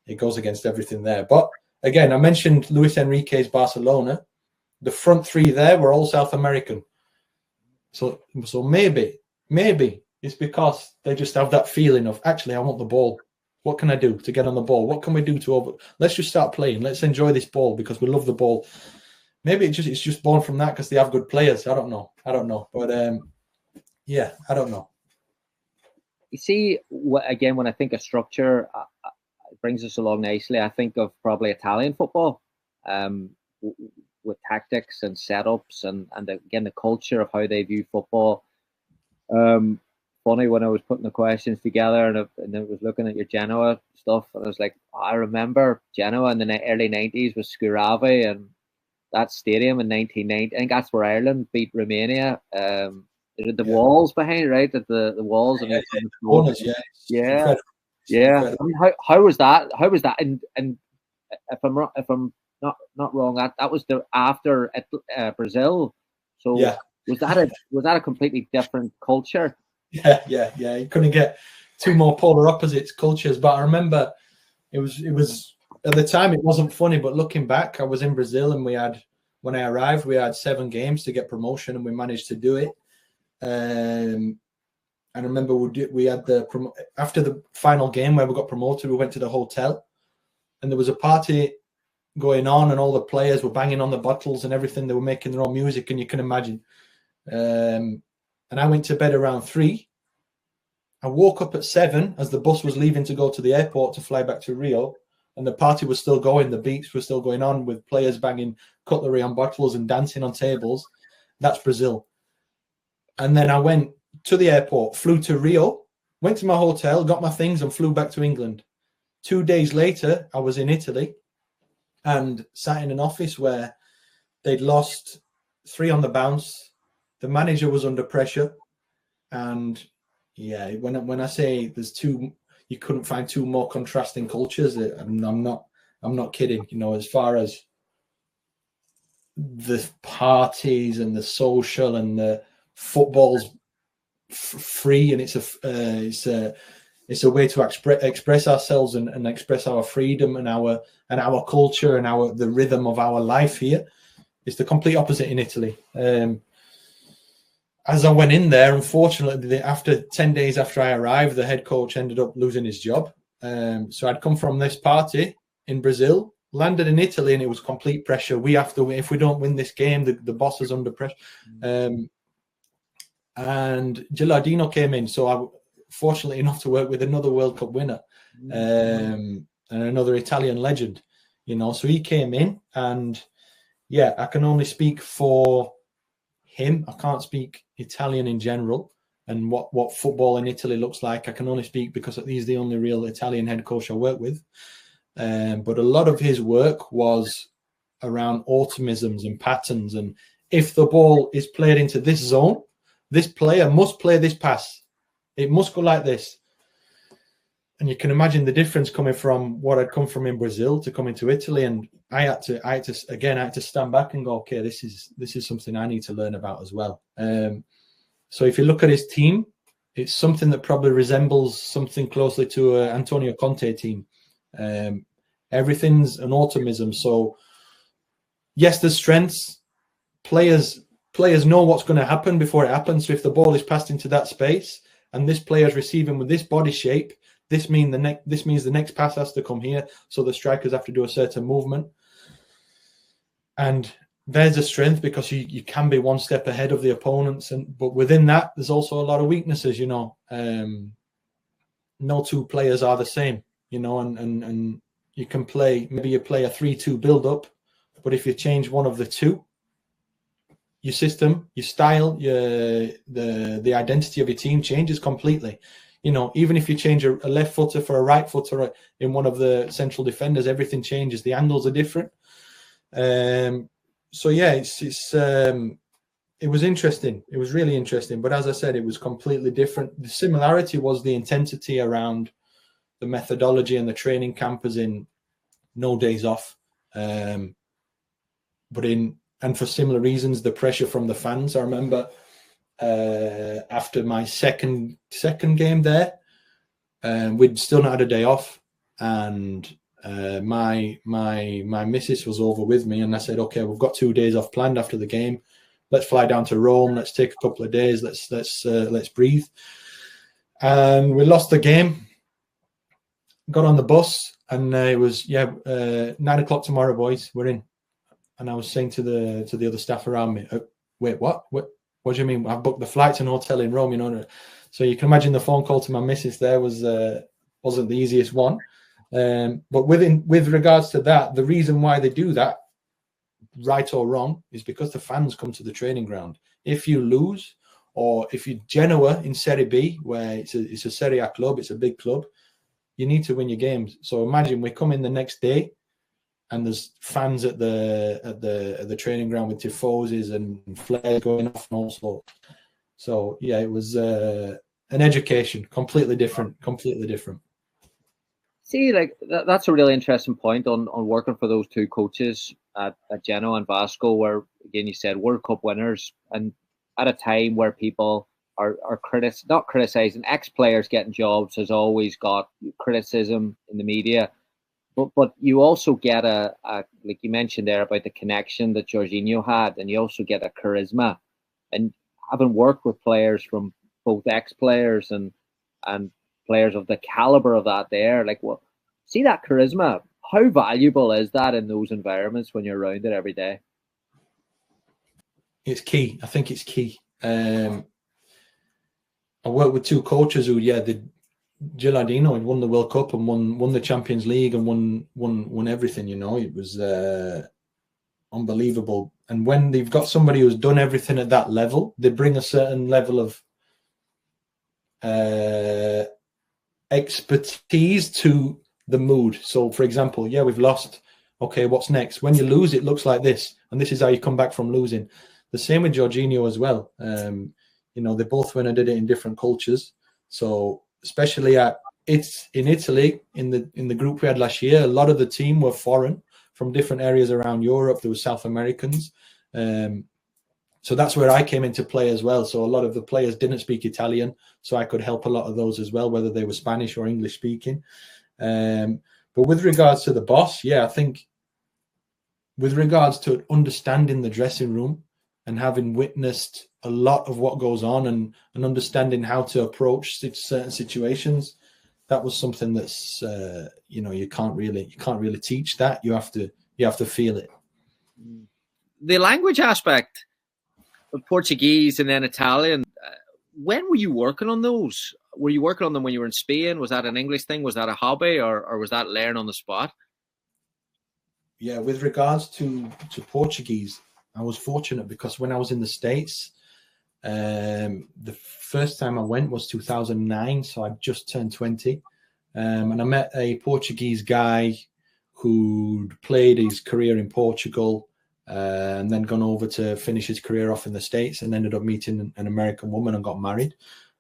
It goes against everything there. But again, I mentioned Luis Enrique's Barcelona. The front three there were all South American. So maybe it's because they just have that feeling of, actually, I want the ball. What can I do to get on the ball? What can we do let's just start playing. Let's enjoy this ball because we love the ball. Maybe it's just born from that because they have good players. I don't know. But yeah, I don't know. You see, again, when I think of structure, it brings us along nicely. I think of probably Italian football, with tactics and setups and again, the culture of how they view football. Funny, when I was putting the questions together and I was looking at your Genoa stuff, and I was like, I remember Genoa in the early 90s with Scuravi and that stadium in 1990. I think that's where Ireland beat Romania. The walls behind, right? The walls and yeah. I mean, how was that? And if I'm not wrong, that was after Brazil. So yeah. was that a completely different culture? Yeah. You couldn't get two more polar opposites cultures. But I remember it was at the time it wasn't funny, but looking back, I was in Brazil and when I arrived, we had 7 games to get promotion and we managed to do it. And I remember we had after the final game where we got promoted, we went to the hotel and there was a party going on and all the players were banging on the bottles and everything. They were making their own music, and you can imagine. And I went to bed around 3. I woke up at 7 as the bus was leaving to go to the airport to fly back to Rio, and the party was still going. The beats were still going on with players banging cutlery on bottles and dancing on tables. That's Brazil. And then I went to the airport, flew to Rio, went to my hotel, got my things and flew back to England. 2 days later, I was in Italy and sat in an office where they'd lost 3 on the bounce. The manager was under pressure. And yeah, when I say there's 2, you couldn't find 2 more contrasting cultures. I'm not kidding. As far as the parties and the social and the football's free, and it's a way to express ourselves and express our freedom and our culture and the rhythm of our life here. It's the complete opposite in Italy. As I went in there, unfortunately, after 10 days after I arrived, the head coach ended up losing his job. So I'd come from this party in Brazil, landed in Italy, and it was complete pressure. We have to win. If we don't win this game, the boss is under pressure. And Gilardino came in, so I fortunately enough to work with another World Cup winner. and another Italian legend, you know. So he came in, and yeah, I can only speak for him. I can't speak Italian in general and what football in Italy looks like. I can only speak because he's the only real Italian head coach I work with. But a lot of his work was around automisms and patterns. And if the ball is played into this zone, this player must play this pass. It must go like this. And you can imagine the difference coming from what I'd come from in Brazil to coming to Italy. And I had to stand back and go, okay, this is something I need to learn about as well. So if you look at his team, it's something that probably resembles something closely to an Antonio Conte team. Everything's an automism. So yes, there's strengths. Players know what's going to happen before it happens. So if the ball is passed into that space and this player is receiving with this body shape, this means the next pass has to come here. So the strikers have to do a certain movement. And there's a strength because you can be one step ahead of the opponents. But within that, there's also a lot of weaknesses, you know. No two players are the same, you know, and you can play, maybe you play a 3-2 build-up, but if you change one of the two, your system, your style, the identity of your team changes completely. You know, even if you change a left footer for a right footer in one of the central defenders, everything changes. The angles are different. So yeah, it was interesting. It was really interesting. But as I said, it was completely different. The similarity was the intensity around the methodology and the training camp, as in no days off. And for similar reasons, the pressure from the fans. I remember after my second game there, we'd still not had a day off, and my missus was over with me, and I said, okay, we've got 2 days off planned after the game. Let's fly down to Rome. Let's take a couple of days. Let's breathe. And we lost the game. Got on the bus, and it was 9 o'clock tomorrow, boys. We're in. And I was saying to the other staff around me, wait, what? What do you mean? I've booked the flights and hotel in Rome, you know. So you can imagine the phone call to my missus there wasn't the easiest one. But with regards to that, the reason why they do that, right or wrong, is because the fans come to the training ground. If you lose, or if you Genoa in Serie B, where it's a Serie A club, it's a big club, you need to win your games. So imagine we come in the next day, and there's fans at the training ground with tifoses and flares going off and all sorts. So yeah, it was an education, completely different. See, like that's a really interesting point on working for those two coaches at Genoa and Vasco, where again you said World Cup winners, and at a time where people are not criticizing ex-players getting jobs has always got criticism in the media. But you also get a like you mentioned there about the connection that Jorginho had, and you also get a charisma. And having worked with players from both ex-players and players of the caliber of that there, like, well, see that charisma, how valuable is that in those environments when you're around it every day? It's key. I think it's key. I worked with two coaches who, Gilardino had won the World Cup and won the Champions League and won everything, you know. It was unbelievable. And when they've got somebody who's done everything at that level, they bring a certain level of expertise to the mood. So for example, we've lost. Okay, what's next? When you lose, it looks like this, and this is how you come back from losing. The same with Jorginho as well. You know, they both went and did it in different cultures. So especially in Italy, in the group we had last year, a lot of the team were foreign from different areas around Europe. There were South Americans. So that's where I came into play as well. So a lot of the players didn't speak Italian, so I could help a lot of those as well, whether they were Spanish or English speaking. But with regards to the boss, I think with regards to understanding the dressing room and having witnessed a lot of what goes on and understanding how to approach certain situations, that was something that's you can't really teach that. You have to feel it. The language aspect of Portuguese and then Italian. When were you working on those? were you working on them when you were in Spain? Was that an English thing? Was that a hobby, or was that learn on the spot? Yeah, with regards to Portuguese, I was fortunate because when I was in the States, the first time I went was 2009, so I just turned 20, and I met a Portuguese guy who'd played his career in Portugal, and then gone over to finish his career off in the States, and ended up meeting an American woman and got married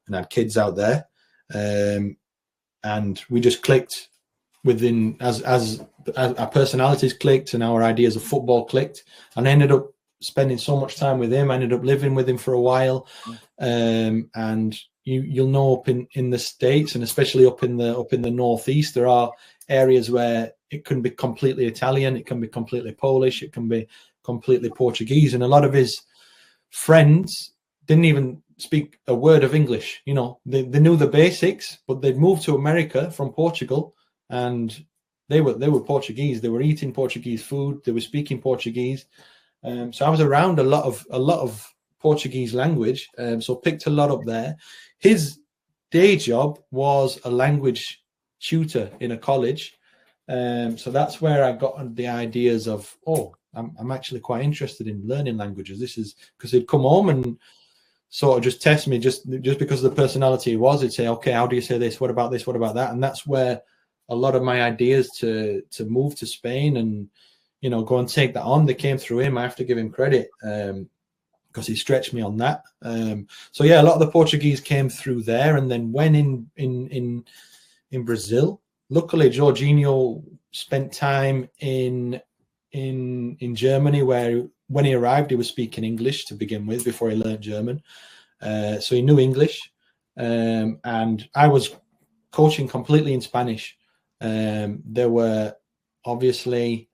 and had kids out there, and we just clicked within as our personalities clicked and our ideas of football clicked, and I ended up spending so much time with him. I ended up living with him for a while, and you'll know up in the States, and especially up in the Northeast, there are areas where it can be completely Italian, it can be completely Polish, it can be completely Portuguese, and a lot of his friends didn't even speak a word of English. You know, they knew the basics, but they'd moved to America from Portugal, and they were Portuguese. They were eating Portuguese food. They were speaking Portuguese. So I was around a lot of Portuguese language. So picked a lot up there. His day job was a language tutor in a college. So that's where I got the ideas of, I'm actually quite interested in learning languages. This is because he'd come home and sort of just test me just because of the personality he was. He'd say, okay, how do you say this? What about this? What about that? And that's where a lot of my ideas to move to Spain and, you know, go and take that on, they came through him. I have to give him credit because he stretched me on that. So yeah, a lot of the Portuguese came through there. And then when in Brazil, luckily Jorginho spent time in Germany, where when he arrived, he was speaking English to begin with before he learned German. So he knew English. And I was coaching completely in Spanish. There were obviously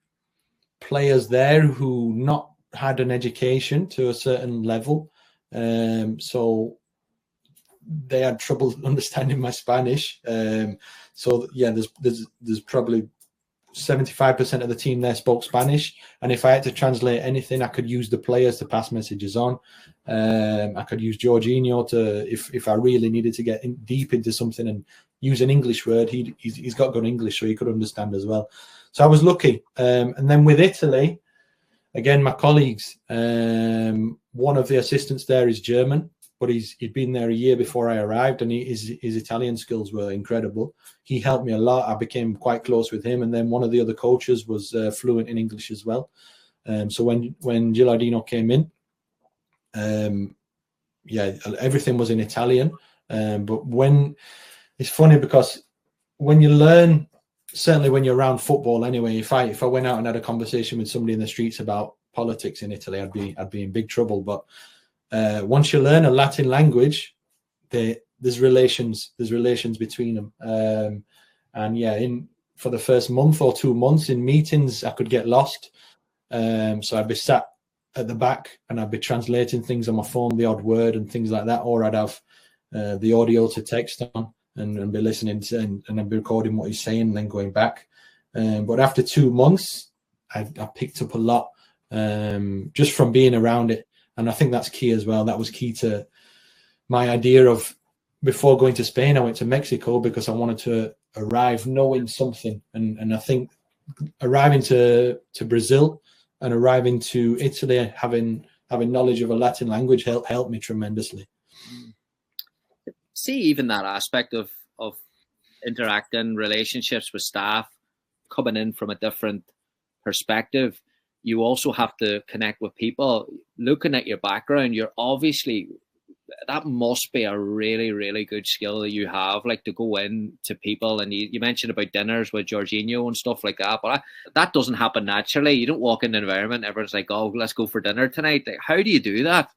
players there who not had an education to a certain level. So they had trouble understanding my Spanish. So yeah, there's probably 75% of the team there spoke Spanish, and if I had to translate anything, I could use the players to pass messages on. I could use Jorginho to, if I really needed to get deep into something and use an English word, he's got good English, so he could understand as well. So I was lucky. And then with Italy, again, my colleagues, one of the assistants there is German, but he'd been there a year before I arrived, and his Italian skills were incredible. He helped me a lot. I became quite close with him. And then one of the other coaches was fluent in English as well. So when Gilardino came in, everything was in Italian. But when it's funny because when you learn, certainly when you're around football anyway, if I went out and had a conversation with somebody in the streets about politics in Italy, I'd be in big trouble. But once you learn a Latin language, there's relations between them. And yeah, for the first month or 2 months in meetings, I could get lost. So I'd be sat at the back and I'd be translating things on my phone, the odd word and things like that, or I'd have the audio to text on and be listening to, and I'd be recording what he's saying and then going back. But after 2 months, I picked up a lot just from being around it. And I think that's key as well. That was key to my idea of, before going to Spain, I went to Mexico because I wanted to arrive knowing something. And I think arriving to Brazil and arriving to Italy, having knowledge of a Latin language helped me tremendously. See, even that aspect of interacting, relationships with staff, coming in from a different perspective, you also have to connect with people. Looking at your background, you're obviously, that must be a really, really good skill that you have, like to go in to people. And you mentioned about dinners with Jorginho and stuff like that, but that doesn't happen naturally. You don't walk in an environment, everyone's like, oh, let's go for dinner tonight. How do you do that?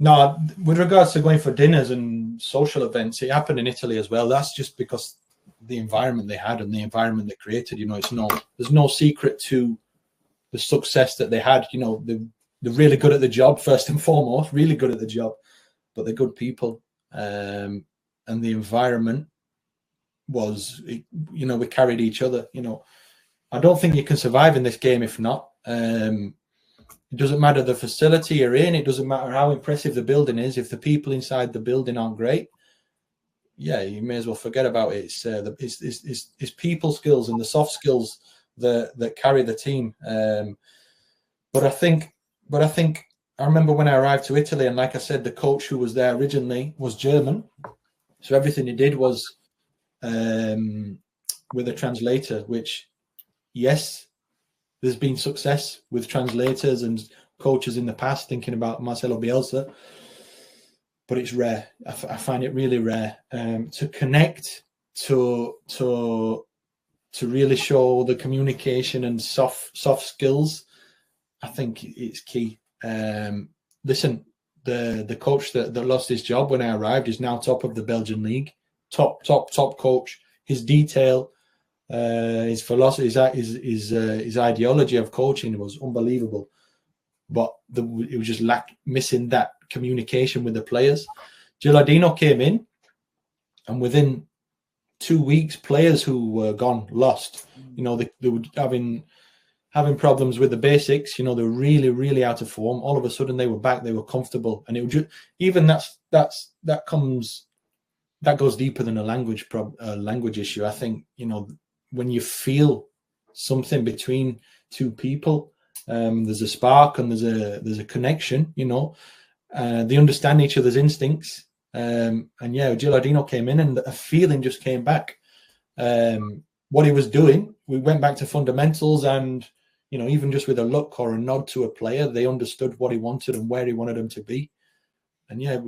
No, with regards to going for dinners and social events, it happened in Italy as well. That's just because the environment they had and the environment they created. You know, there's no secret to the success that they had. You know, they're really good at the job, first and foremost, really good at the job, but they're good people. And the environment was, you know, we carried each other. You know, I don't think you can survive in this game if not. It doesn't matter the facility you're in. It doesn't matter how impressive the building is. If the people inside the building aren't great, yeah, you may as well forget about it. It's people skills and the soft skills that carry the team. But I think I remember when I arrived to Italy, and like I said, the coach who was there originally was German, so everything he did was with a translator. Which, yes, there's been success with translators and coaches in the past. Thinking about Marcelo Bielsa. But it's rare. I find it really rare to connect, to really show the communication and soft skills. I think it's key. Listen, the coach that lost his job when I arrived is now top of the Belgian league. Top coach. His detail, his philosophy, his ideology of coaching was unbelievable. But it was just missing that communication with the players. Gilardino came in, and within 2 weeks, players who were gone lost. They were having problems with the basics. They were really, really out of form. All of a sudden, they were back. They were comfortable, and it was just even that goes deeper than a language issue. I think when you feel something between two people. There's a spark and there's a connection, they understand each other's instincts. And yeah, Gilardino came in and a feeling just came back. What he was doing, we went back to fundamentals, and, even just with a look or a nod to a player, they understood what he wanted and where he wanted them to be. And yeah,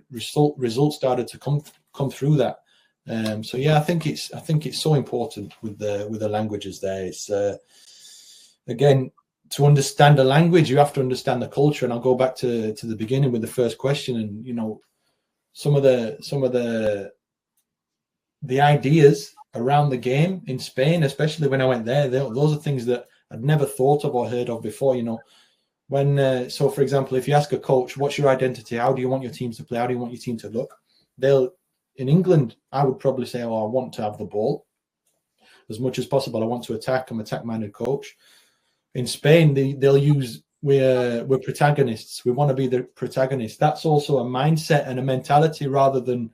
results started to come through that. So yeah, I think it's so important with the languages there. It's again, to understand a language, you have to understand the culture. And I'll go back to the beginning with the first question. And some of the ideas around the game in Spain, especially when I went there, those are things that I'd never thought of or heard of before. When so for example, if you ask a coach, what's your identity? How do you want your teams to play? How do you want your team to look? In England, I would probably say, I want to have the ball as much as possible. I want to attack. I'm an attack-minded coach. In Spain, they'll use we're protagonists. We want to be the protagonist. That's also a mindset and a mentality rather than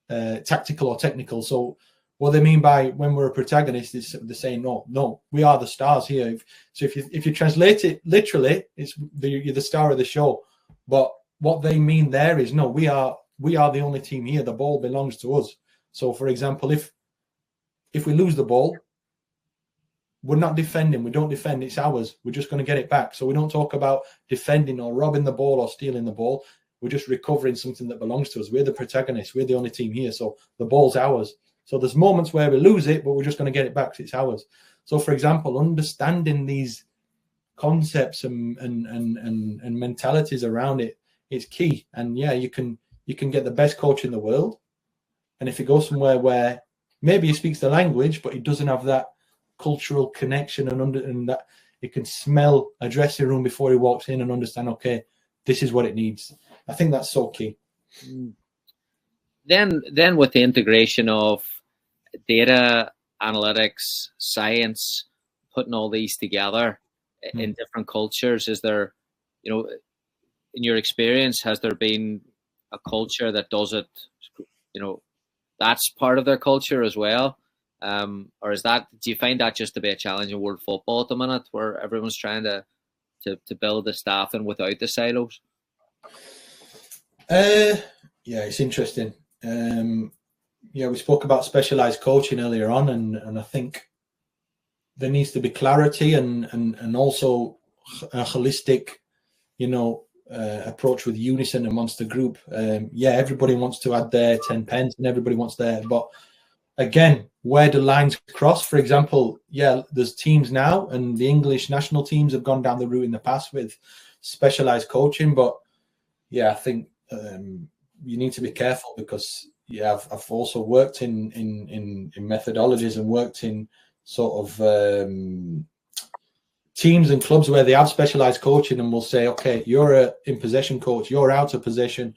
tactical or technical. So what they mean by when we're a protagonist is they're saying, no, we are the stars here. So if you translate it literally, you're the star of the show. But what they mean there is, no, we are the only team here. The ball belongs to us. So for example, if we lose the ball, we're not defending. We don't defend. It's ours. We're just going to get it back. So we don't talk about defending or robbing the ball or stealing the ball. We're just recovering something that belongs to us. We're the protagonists. We're the only team here. So the ball's ours. So there's moments where we lose it, but we're just going to get it back. It's ours. So for example, understanding these concepts and mentalities around it is key. And yeah, you can get the best coach in the world. And if you go somewhere where maybe he speaks the language, but he doesn't have that cultural connection and that he can smell a dressing room before he walks in and understand, okay, this is what it needs. I think that's so key. Then with the integration of data, analytics, science, putting all these together in different cultures, is there, in your experience, has there been a culture that does it, that's part of their culture as well? Or do you find that just to be a challenge in world football at the minute, where everyone's trying to build the staff and without the silos? Yeah, it's interesting. We spoke about specialized coaching earlier on, and I think there needs to be clarity and also a holistic, approach with unison amongst the group. Everybody wants to add their 10 pence and everybody wants their, but again, where do lines cross? For example, there's teams now, and the English national teams have gone down the route in the past with specialized coaching. But I think you need to be careful because I've also worked in methodologies and worked in sort of teams and clubs where they have specialized coaching and will say, okay, you're a in possession coach, you're out of possession,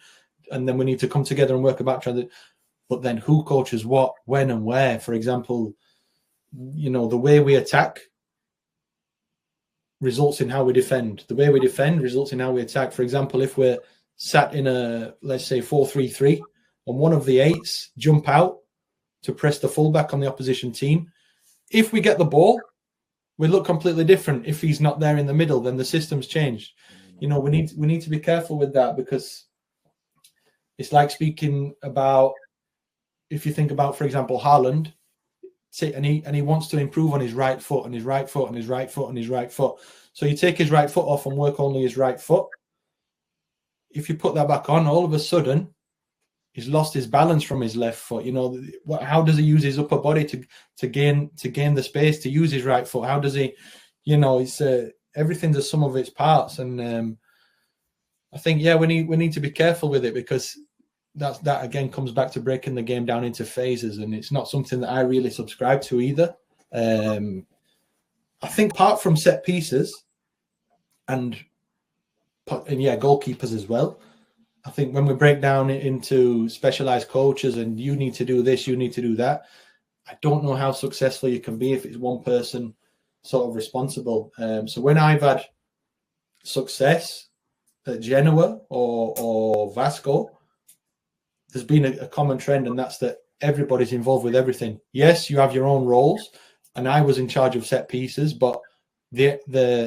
and then we need to come together and work about trying to. But then who coaches what, when and where? For example, the way we attack results in how we defend. The way we defend results in how we attack. For example, if we're sat in a, let's say, 4-3-3, and one of the 8s jump out to press the fullback on the opposition team. If we get the ball, we look completely different. If he's not there in the middle, then the system's changed. You know, we need to be careful with that, because it's like speaking about, if you think about, for example, Haaland, and he wants to improve on his right foot and his right foot and his right foot and his right foot. So you take his right foot off and work only his right foot. If you put that back on, all of a sudden, he's lost his balance from his left foot. You know, how does he use his upper body to gain the space to use his right foot? How does he, you know, it's everything's a sum of its parts. And I think, yeah, we need to be careful with it, because that again comes back to breaking the game down into phases, and it's not something that I really subscribe to either. I think apart from set pieces and yeah, goalkeepers as well, I think when we break down it into specialized coaches and you need to do this, you need to do that, I don't know how successful you can be if it's one person sort of responsible. So when I've had success at Genoa or Vasco, there's been a common trend, and that's that everybody's involved with everything. Yes, you have your own roles, and I was in charge of set pieces, but the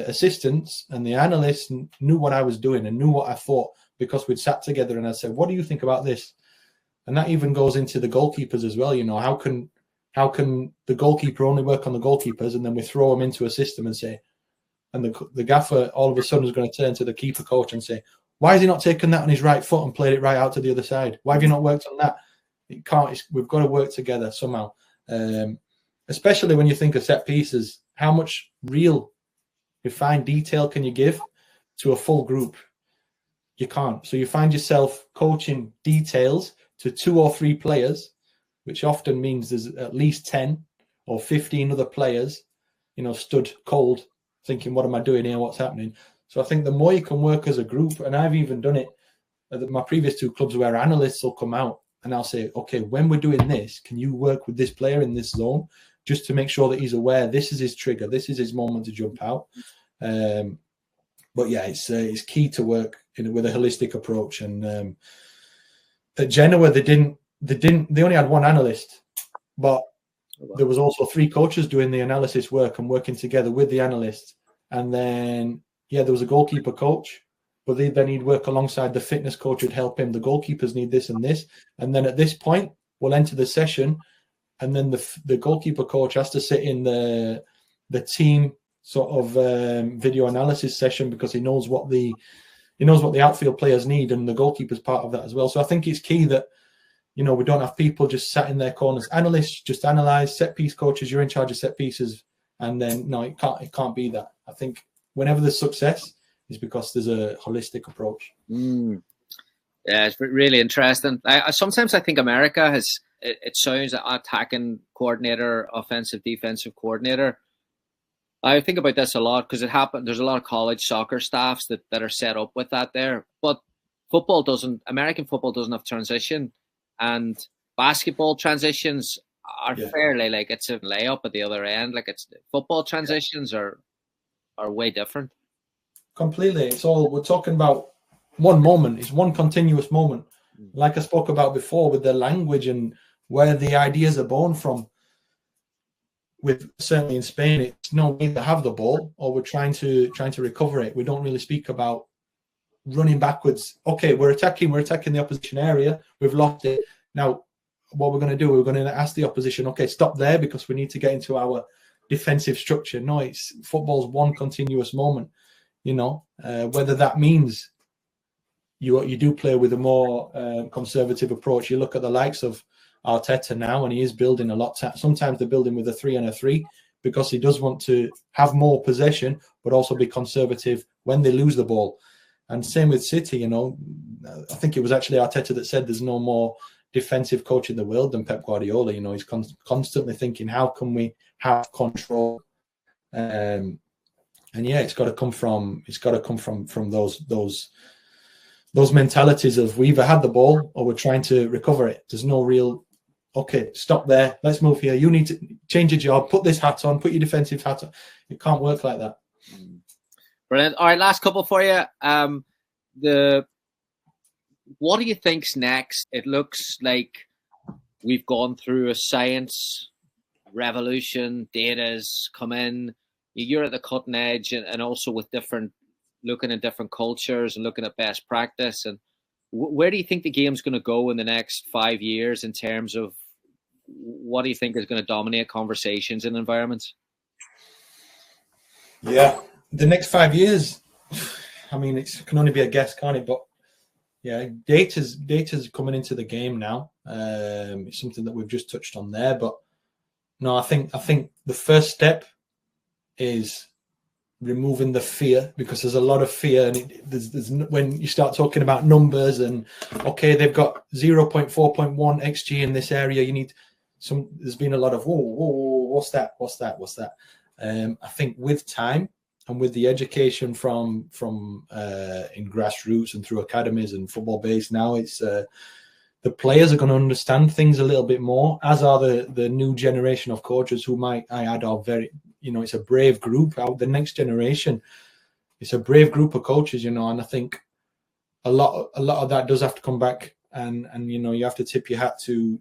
assistants and the analysts knew what I was doing and knew what I thought, because we'd sat together and I said, what do you think about this? And that even goes into the goalkeepers as well. You know, how can the goalkeeper only work on the goalkeepers, and then we throw them into a system and say, and the gaffer all of a sudden is going to turn to the keeper coach and say, why has he not taken that on his right foot and played it right out to the other side? Why have you not worked on that? It can't. We've got to work together somehow. Especially when you think of set pieces, how much real refined detail can you give to a full group? You can't. So you find yourself coaching details to 2 or 3 players, which often means there's at least 10 or 15 other players, you know, stood cold, thinking, what am I doing here? What's happening? So I think the more you can work as a group, and I've even done it at my previous 2 clubs where analysts will come out and I'll say, okay, when we're doing this, can you work with this player in this zone just to make sure that he's aware this is his trigger, this is his moment to jump out. But yeah, it's key to work with a holistic approach. And at Genoa, they only had 1 analyst, but there was also 3 coaches doing the analysis work and working together with the analyst. And then, yeah, there was a goalkeeper coach, but then he'd work alongside the fitness coach who'd help him. The goalkeepers need this and this. And then at this point, we'll enter the session, and then the goalkeeper coach has to sit in the team sort of video analysis session, because he knows what the outfield players need, and the goalkeeper's part of that as well. So I think it's key that, you know, we don't have people just sat in their corners. Analysts just analyze. Set piece coaches, you're in charge of set pieces, and then no, it can't be that. I think whenever there's success, is because there's a holistic approach. Yeah, it's really interesting. Sometimes I think America has, it sounds like attacking coordinator, offensive, defensive coordinator. I think about this a lot because there's a lot of college soccer staffs that are set up with that there. But American football doesn't have transition, and basketball transitions are fairly like it's a layup at the other end. Like football transitions are way different. Completely. We're talking about one moment. It's one continuous moment. Like I spoke about before with the language and where the ideas are born from. With certainly in Spain, it's no way to have the ball, or we're trying to recover it. We don't really speak about running backwards. Okay, we're attacking the opposition area. We've lost it. Now, what we're going to do, we're going to ask the opposition, okay, stop there because we need to get into our defensive structure. No, football's one continuous moment. You know, whether that means you do play with a more conservative approach. You look at the likes of Arteta now, and he is building a lot. Sometimes they're building with a 3 and a 3 because he does want to have more possession, but also be conservative when they lose the ball. And same with City, you know. I think it was actually Arteta that said there's no more defensive coach in the world than Pep Guardiola. You know, he's constantly thinking, how can we have control? And yeah, it's got to come from those mentalities of we either had the ball or we're trying to recover it. There's no real, okay, stop there, let's move here. You need to change your job, put this hat on, put your defensive hat on. It can't work like that. Brilliant. All right, last couple for you. What do you think's next? It looks like we've gone through a science revolution. Data's come in. You're at the cutting edge, and also with looking at different cultures and looking at best practice. And where do you think the game's going to go in the next 5 years in terms of what do you think is going to dominate conversations in environments? Yeah, the next 5 years, I mean, it can only be a guess, can't it? But yeah, data's coming into the game now. It's something that we've just touched on there. But no, I think the first step is removing the fear, because there's a lot of fear, and there's when you start talking about numbers and okay, they've got 0.4.1 xg in this area, you need some. There's been a lot of what's that? I think with time and with the education from in grassroots and through academies and football base, now it's the players are going to understand things a little bit more, as are the new generation of coaches who I add are very, it's a brave group. The next generation, it's a brave group of coaches, and I think a lot of that does have to come back, and you have to tip your hat to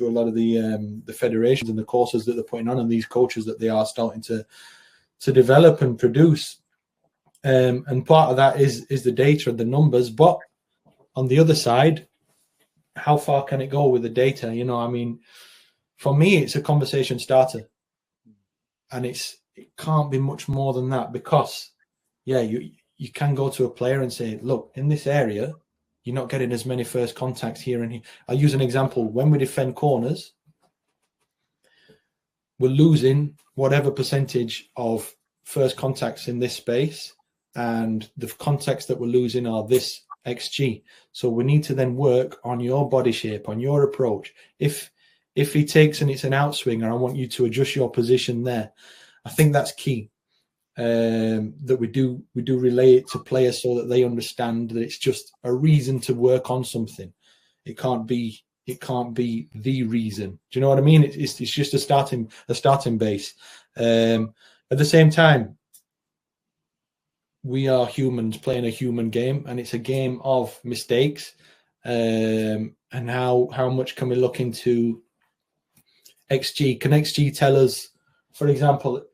a lot of the federations and the courses that they're putting on, and these coaches that they are starting to develop and produce. And part of that is the data and the numbers, but on the other side, how far can it go with the data? I mean, for me, it's a conversation starter, and it can't be much more than that, because you can go to a player and say, look, in this area, you're not getting as many first contacts here and here. I'll use an example. When we defend corners, we're losing whatever percentage of first contacts in this space, and the contacts that we're losing are this XG. So we need to then work on your body shape, on your approach. If he takes and it's an outswinger, I want you to adjust your position there. I think that's key. That we do relay it to players so that they understand that it's just a reason to work on something. It can't be the reason. Do you know what I mean? It's just a starting base. At the same time, we are humans playing a human game, and it's a game of mistakes. And how much can we look into XG? Can XG tell us, for example,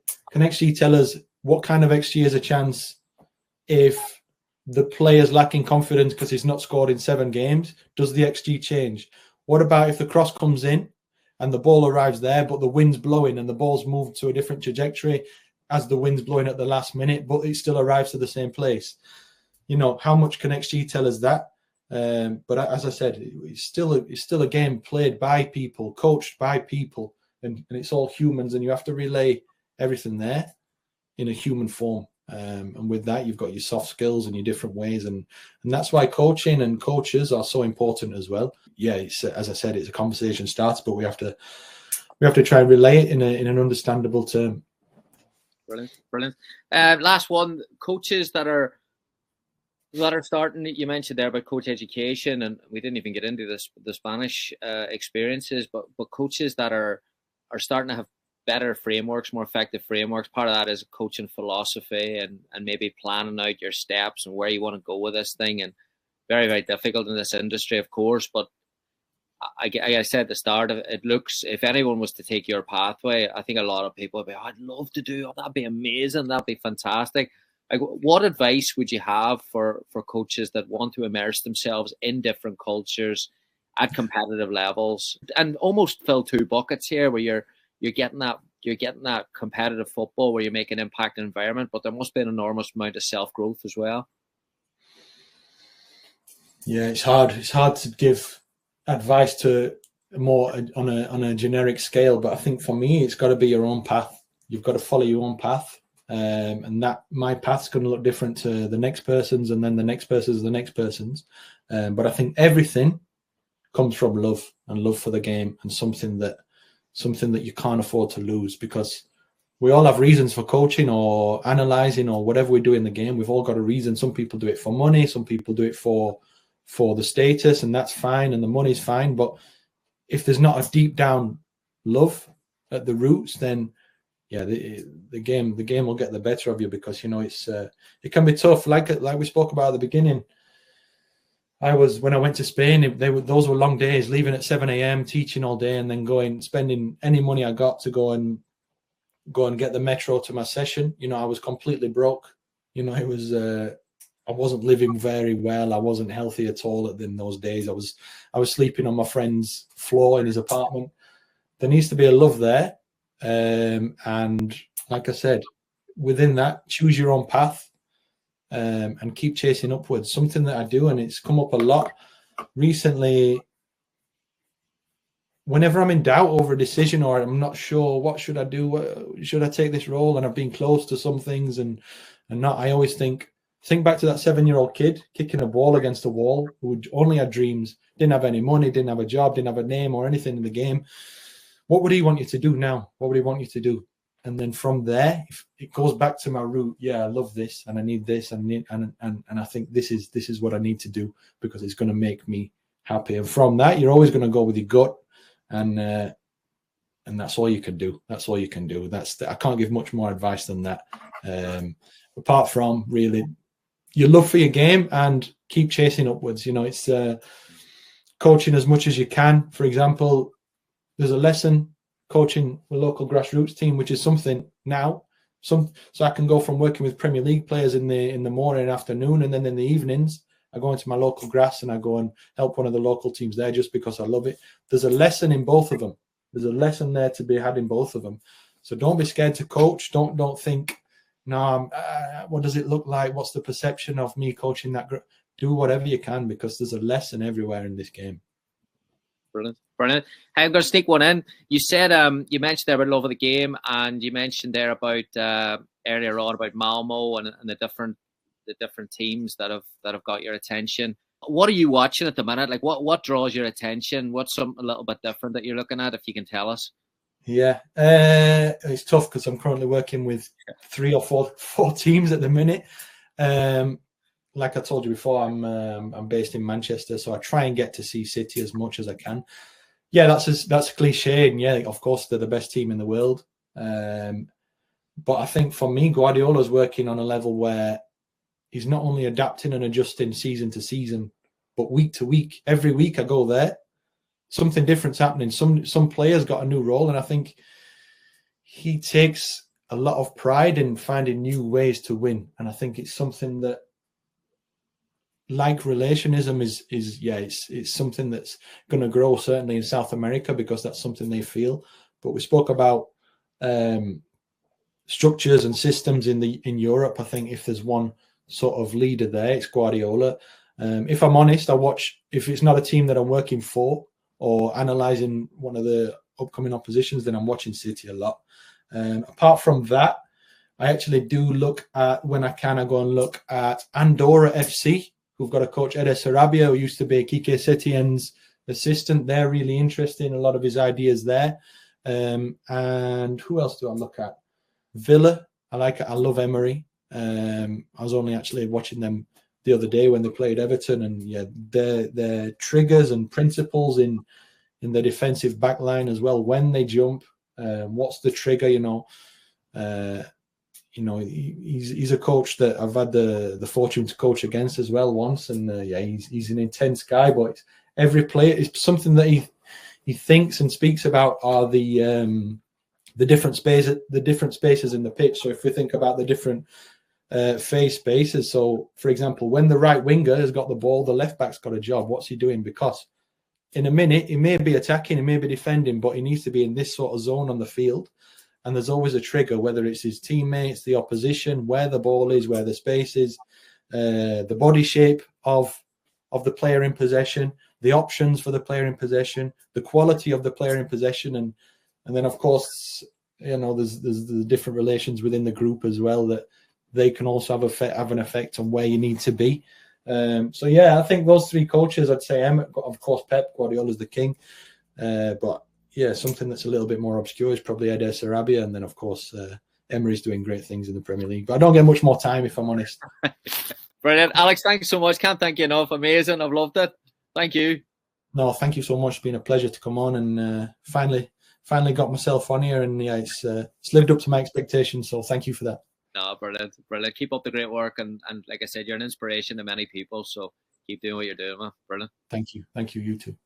what kind of XG is a chance if the player's lacking confidence because he's not scored in 7 games? Does the XG change? What about if the cross comes in and the ball arrives there, but the wind's blowing and the ball's moved to a different trajectory as the wind's blowing at the last minute, but it still arrives to the same place? How much can XG tell us that? But as I said, it's still a game played by people, coached by people, and it's all humans, and you have to relay everything there in a human form. And with that, you've got your soft skills and your different ways, and that's why coaching and coaches are so important as well. Yeah, it's, as I said, it's a conversation starts, but we have to try and relay it in an understandable term. Brilliant. Last one, coaches that are starting. You mentioned there about coach education, and we didn't even get into the Spanish experiences, but coaches that are starting to have better frameworks, more effective frameworks. Part of that is coaching philosophy and maybe planning out your steps and where you want to go with this thing. And very, very difficult in this industry, of course. But I said at the start, it looks, if anyone was to take your pathway, I think a lot of people would be, I'd love to do it. That'd be amazing. That'd be fantastic. Like, what advice would you have for coaches that want to immerse themselves in different cultures at competitive levels and almost fill 2 buckets here, where you're getting that competitive football where you make an impact in environment, but there must be an enormous amount of self-growth as well? Yeah, it's hard. It's hard to give advice to more on a generic scale, but I think for me, it's got to be your own path. You've got to follow your own path, and that my path's going to look different to the next person's, and then the next person's, but I think everything comes from love for the game, and something that you can't afford to lose, because we all have reasons for coaching or analyzing or whatever we do in the game. We've all got a reason. Some people do it for money, some people do it for the status, and that's fine, and the money's fine. But if there's not a deep down love at the roots, then yeah, the game will get the better of you, because it's it can be tough. Like we spoke about at the beginning, when I went to Spain, those were long days, leaving at 7 a.m., teaching all day, and then spending any money I got to go and get the metro to my session. I was completely broke. It was I wasn't living very well. I wasn't healthy at all in those days. I was sleeping on my friend's floor in his apartment. There needs to be a love there, and like I said, within that, choose your own path. And keep chasing upwards. Something that I do, and it's come up a lot recently. Whenever I'm in doubt over a decision, or I'm not sure what should I do, should I take this role, and I've been close to some things and not, I always think back to that 7-year-old kid kicking a ball against a wall who only had dreams, didn't have any money, didn't have a job, didn't have a name or anything in the game. What would he want you to do now? What would he want you to do? And then from there, it goes back to my root. Yeah, I love this, and I need this, and I think this is what I need to do because it's going to make me happy. And from that, you're always going to go with your gut, and that's all you can do. That's all you can do. I can't give much more advice than that. Apart from really your love for your game and keep chasing upwards. It's coaching as much as you can. For example, there's a lesson coaching the local grassroots team, which is something now. So I can go from working with Premier League players in the morning and afternoon, and then in the evenings I go into my local grass and I go and help one of the local teams there just because I love it. There's a lesson in both of them. There's a lesson there to be had in both of them. So don't be scared to coach. Don't think, no, what does it look like? What's the perception of me coaching that group? Do whatever you can because there's a lesson everywhere in this game. Brilliant. I'm going to sneak one in. You said you mentioned there about love of the game, and you mentioned there about earlier on about Malmo and the different teams that have got your attention. What are you watching at the minute? Like what draws your attention? What's something a little bit different that you're looking at? If you can tell us. Yeah, it's tough because I'm currently working with 3 or 4 teams at the minute. Like I told you before, I'm based in Manchester, so I try and get to see City as much as I can. Yeah, that's a cliche, and yeah, of course they're the best team in the world. But I think for me, Guardiola's working on a level where he's not only adapting and adjusting season to season, but week to week. Every week I go there, something different's happening. Some players got a new role, and I think he takes a lot of pride in finding new ways to win. And I think it's something that, like relationism, it's something that's going to grow certainly in South America because that's something they feel. But we spoke about structures and systems in Europe. I think if there's one sort of leader there, it's Guardiola. If I'm honest, I watch, if it's not a team that I'm working for or analysing one of the upcoming oppositions, then I'm watching City a lot. Apart from that, I actually do look at, when I can, I go and look at Andorra FC, who've got a coach, Eder Sarabia, who used to be Kike Setien's assistant. They're really interesting, a lot of his ideas there. And who else do I look at? Villa, I like it. I love Emery. I was only actually watching them the other day when they played Everton, and yeah, their triggers and principles in the defensive back line as well. When they jump, what's the trigger? He's a coach that I've had the fortune to coach against as well once, and he's an intense guy. But every player is something that he thinks and speaks about are the different spaces in the pitch. So if we think about the different phase spaces, so for example, when the right winger has got the ball, the left back's got a job. What's he doing? Because in a minute he may be attacking, he may be defending, but he needs to be in this sort of zone on the field. And there's always a trigger, whether it's his teammates, the opposition, where the ball is, where the space is, the body shape of the player in possession, the options for the player in possession, the quality of the player in possession, and then of course, there's the different relations within the group as well that they can also have an effect on where you need to be. So yeah, I think those 3 coaches, I'd say, of course, Pep Guardiola's the king, but yeah, something that's a little bit more obscure is probably Eder Sarabia, and then of course Emery's doing great things in the Premier League. But I don't get much more time, if I'm honest. Brilliant, Alex. Thanks so much. Can't thank you enough. Amazing. I've loved it. Thank you. No, thank you so much. It's been a pleasure to come on, and finally got myself on here, and yeah, it's lived up to my expectations. So thank you for that. No, brilliant. Keep up the great work, and like I said, you're an inspiration to many people. So Keep doing what you're doing, man. Brilliant. Thank you. You too.